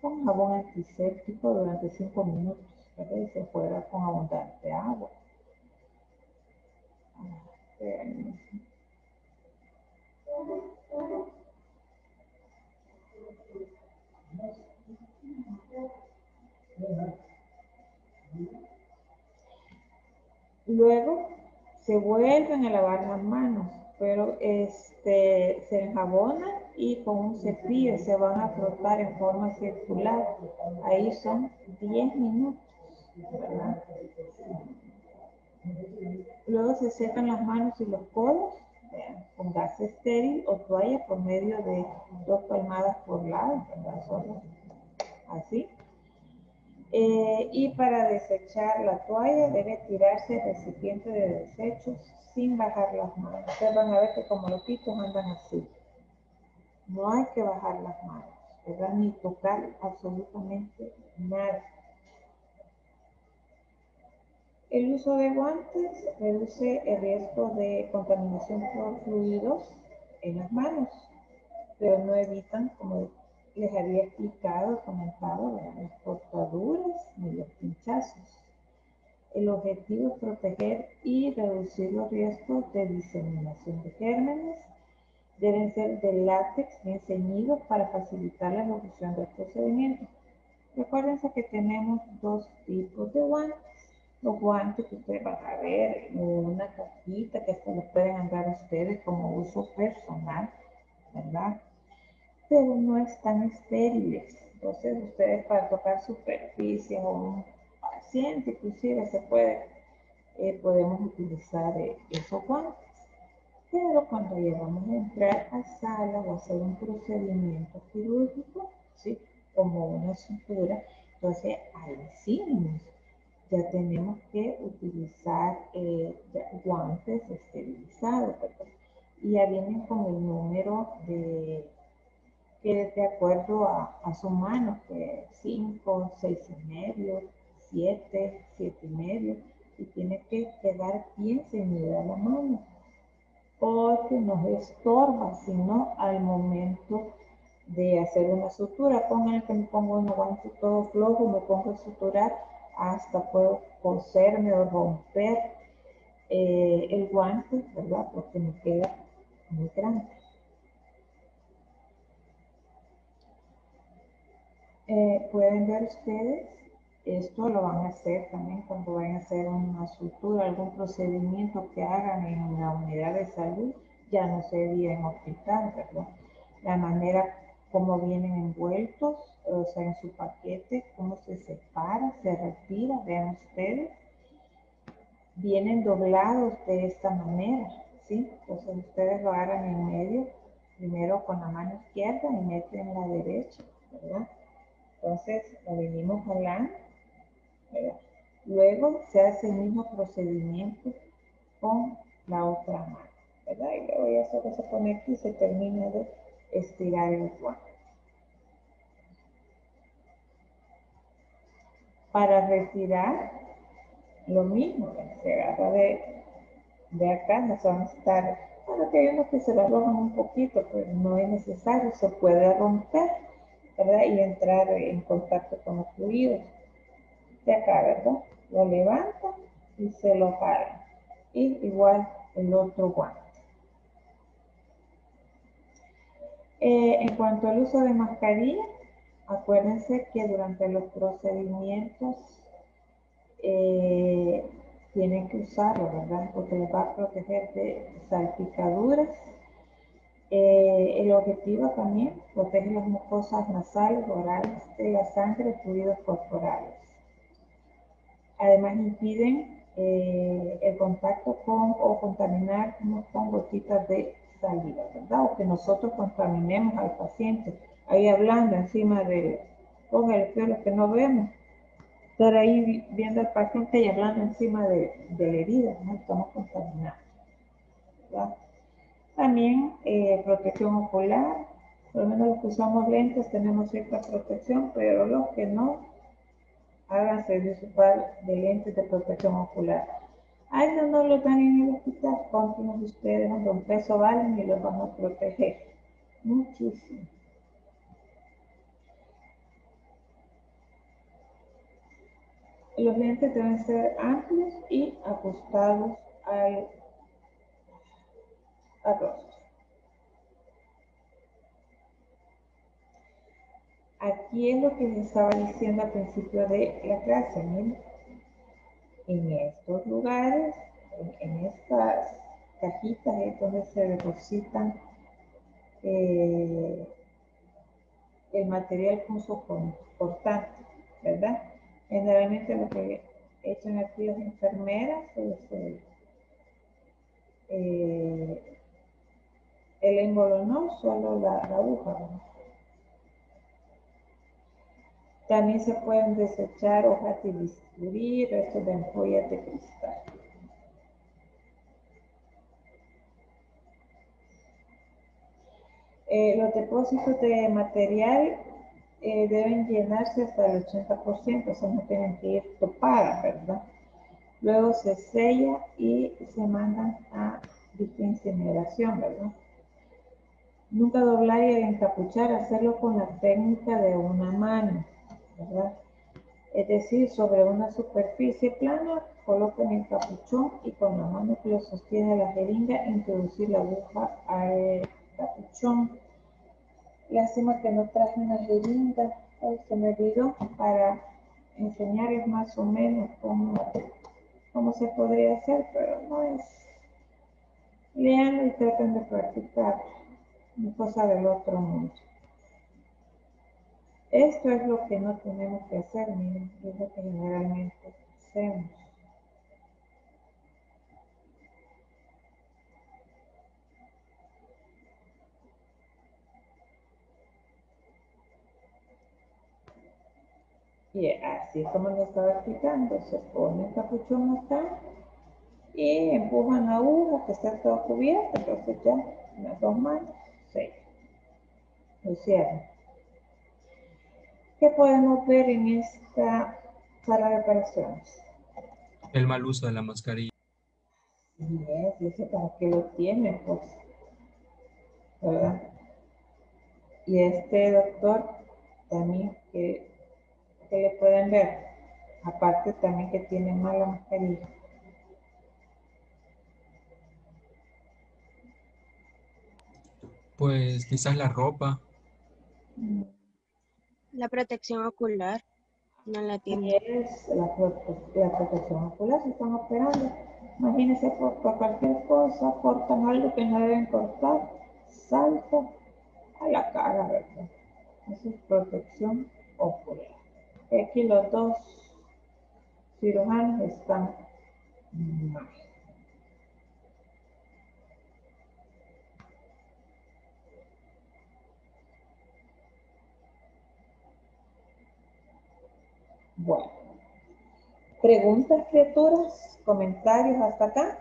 con jabón antiséptico durante 5 minutos, ¿verdad? Y se juega con abundante agua. Luego se vuelven a lavar las manos pero se enjabona y con un cepillo se van a frotar en forma circular. Ahí son 10 minutos, ¿verdad? Luego se secan las manos y los codos con gas estéril o toalla por medio de 2 palmadas por lado, ¿verdad? Solo así. Y para desechar la toalla debe tirarse el recipiente de desechos sin bajar las manos. Ustedes van a ver que como loquitos andan así. No hay que bajar las manos, ¿verdad? Ni tocar absolutamente nada. El uso de guantes reduce el riesgo de contaminación por fluidos en las manos, pero no evitan, como les había explicado, comentado, las cortaduras ni los pinchazos. El objetivo es proteger y reducir los riesgos de diseminación de gérmenes. Deben ser de látex bien ceñidos para facilitar la ejecución del procedimiento. Recuérdense que tenemos 2 tipos de guantes. Los guantes que ustedes van a ver en una cajita que se los pueden andar ustedes como uso personal, ¿verdad? Pero no están estériles. Entonces ustedes para tocar superficies o un paciente inclusive se puede, podemos utilizar esos guantes. Pero cuando llegamos a entrar a sala o a hacer un procedimiento quirúrgico, ¿sí? Como una sutura, entonces ahí sí ya tenemos que utilizar guantes esterilizados, ¿verdad? Y ya vienen con el número que de acuerdo a su mano, que 5, 6,5, 7, 7,5, y tiene que quedar bien ceñida la mano, porque nos estorba, sino al momento de hacer una sutura. Pongan que me pongo un guante todo flojo, me pongo a suturar, hasta puedo coserme o romper el guante, ¿verdad? Porque me queda muy grande. Pueden ver ustedes, esto lo van a hacer también cuando vayan a hacer una sutura, algún procedimiento que hagan en la unidad de salud, ya no sería en hospital, ¿verdad? La manera como vienen envueltos, o sea, en su paquete, cómo se separa, se retira, vean ustedes. Vienen doblados de esta manera, ¿sí? Entonces ustedes lo agarran en medio, primero con la mano izquierda y meten la derecha, ¿verdad? Entonces lo venimos jalando, ¿verdad? Luego se hace el mismo procedimiento con la otra mano, ¿verdad? Y luego ya solo se pone aquí y se termina de estirar el guante. Para retirar, lo mismo, se agarra de acá, no se van a estar, bueno, que hay unos que se lo arrojan un poquito, pero no es necesario, se puede romper, ¿verdad? Y entrar en contacto con los fluidos. De acá, ¿verdad? Lo levantan y se lo jalan. Y igual el otro guante. En cuanto al uso de mascarilla, acuérdense que durante los procedimientos tienen que usarlo, ¿verdad? Porque les va a proteger de salpicaduras. El objetivo también protege las mucosas nasales, orales, de la sangre, fluidos corporales. Además impiden el contacto con o contaminarnos con gotitas de saliva, ¿verdad? O que nosotros contaminemos al paciente. Ahí hablando encima de el pelo que no vemos. Estar ahí viendo al paciente y hablando encima de la herida, ¿no? Estamos contaminados, ¿verdad? También protección ocular. Por lo menos los que usamos lentes tenemos cierta protección, pero los que no, háganse de su par de lentes de protección ocular. Ay, no lo dan en el hospital, cómprenlos ustedes, donde un peso valen y los vamos a proteger muchísimo. Los lentes deben ser amplios y ajustados al rostro. Aquí es lo que les estaba diciendo al principio de la clase, miren. En estos lugares, en estas cajitas, entonces se depositan el material cortante, ¿verdad? Generalmente lo que echan aquí las enfermeras es el émbolo, no solo la aguja, ¿no? También se pueden desechar hojas de bisturí, restos de ampollas de cristal. Los depósitos de material deben llenarse hasta el 80%, o sea, no tienen que ir topadas, ¿verdad? Luego se sella y se mandan a incineración, ¿verdad? Nunca doblar y al encapuchar, hacerlo con la técnica de una mano, ¿verdad? Es decir, sobre una superficie plana, coloquen el capuchón y con la mano que lo sostiene la jeringa, introducir la aguja al capuchón. Lástima que no traje una jeringa, se me olvidó, para enseñarles más o menos cómo se podría hacer, pero no es. Leanlo y traten de practicar, una cosa del otro mundo. Esto es lo que no tenemos que hacer, miren, es lo que generalmente hacemos. Y así como les estaba explicando, se pone el capuchón acá y empujan la aguja que está todo cubierto, entonces ya las dos manos, sí, lo cierran. ¿Qué podemos ver en esta sala de operaciones? El mal uso de la mascarilla. Dice para qué lo tiene, pues, ¿verdad? Y este doctor también que le pueden ver, aparte también que tiene mala mascarilla. Pues quizás la ropa. La protección ocular no la Y tiene. es la protección ocular, si están operando. Imagínense por cualquier cosa, cortan algo que no deben cortar, salta a la cara, ¿verdad? Esa es protección ocular. Aquí los dos cirujanos están mal. Bueno, preguntas, criaturas, comentarios hasta acá.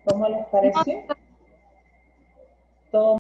¿Cómo les pareció? Todo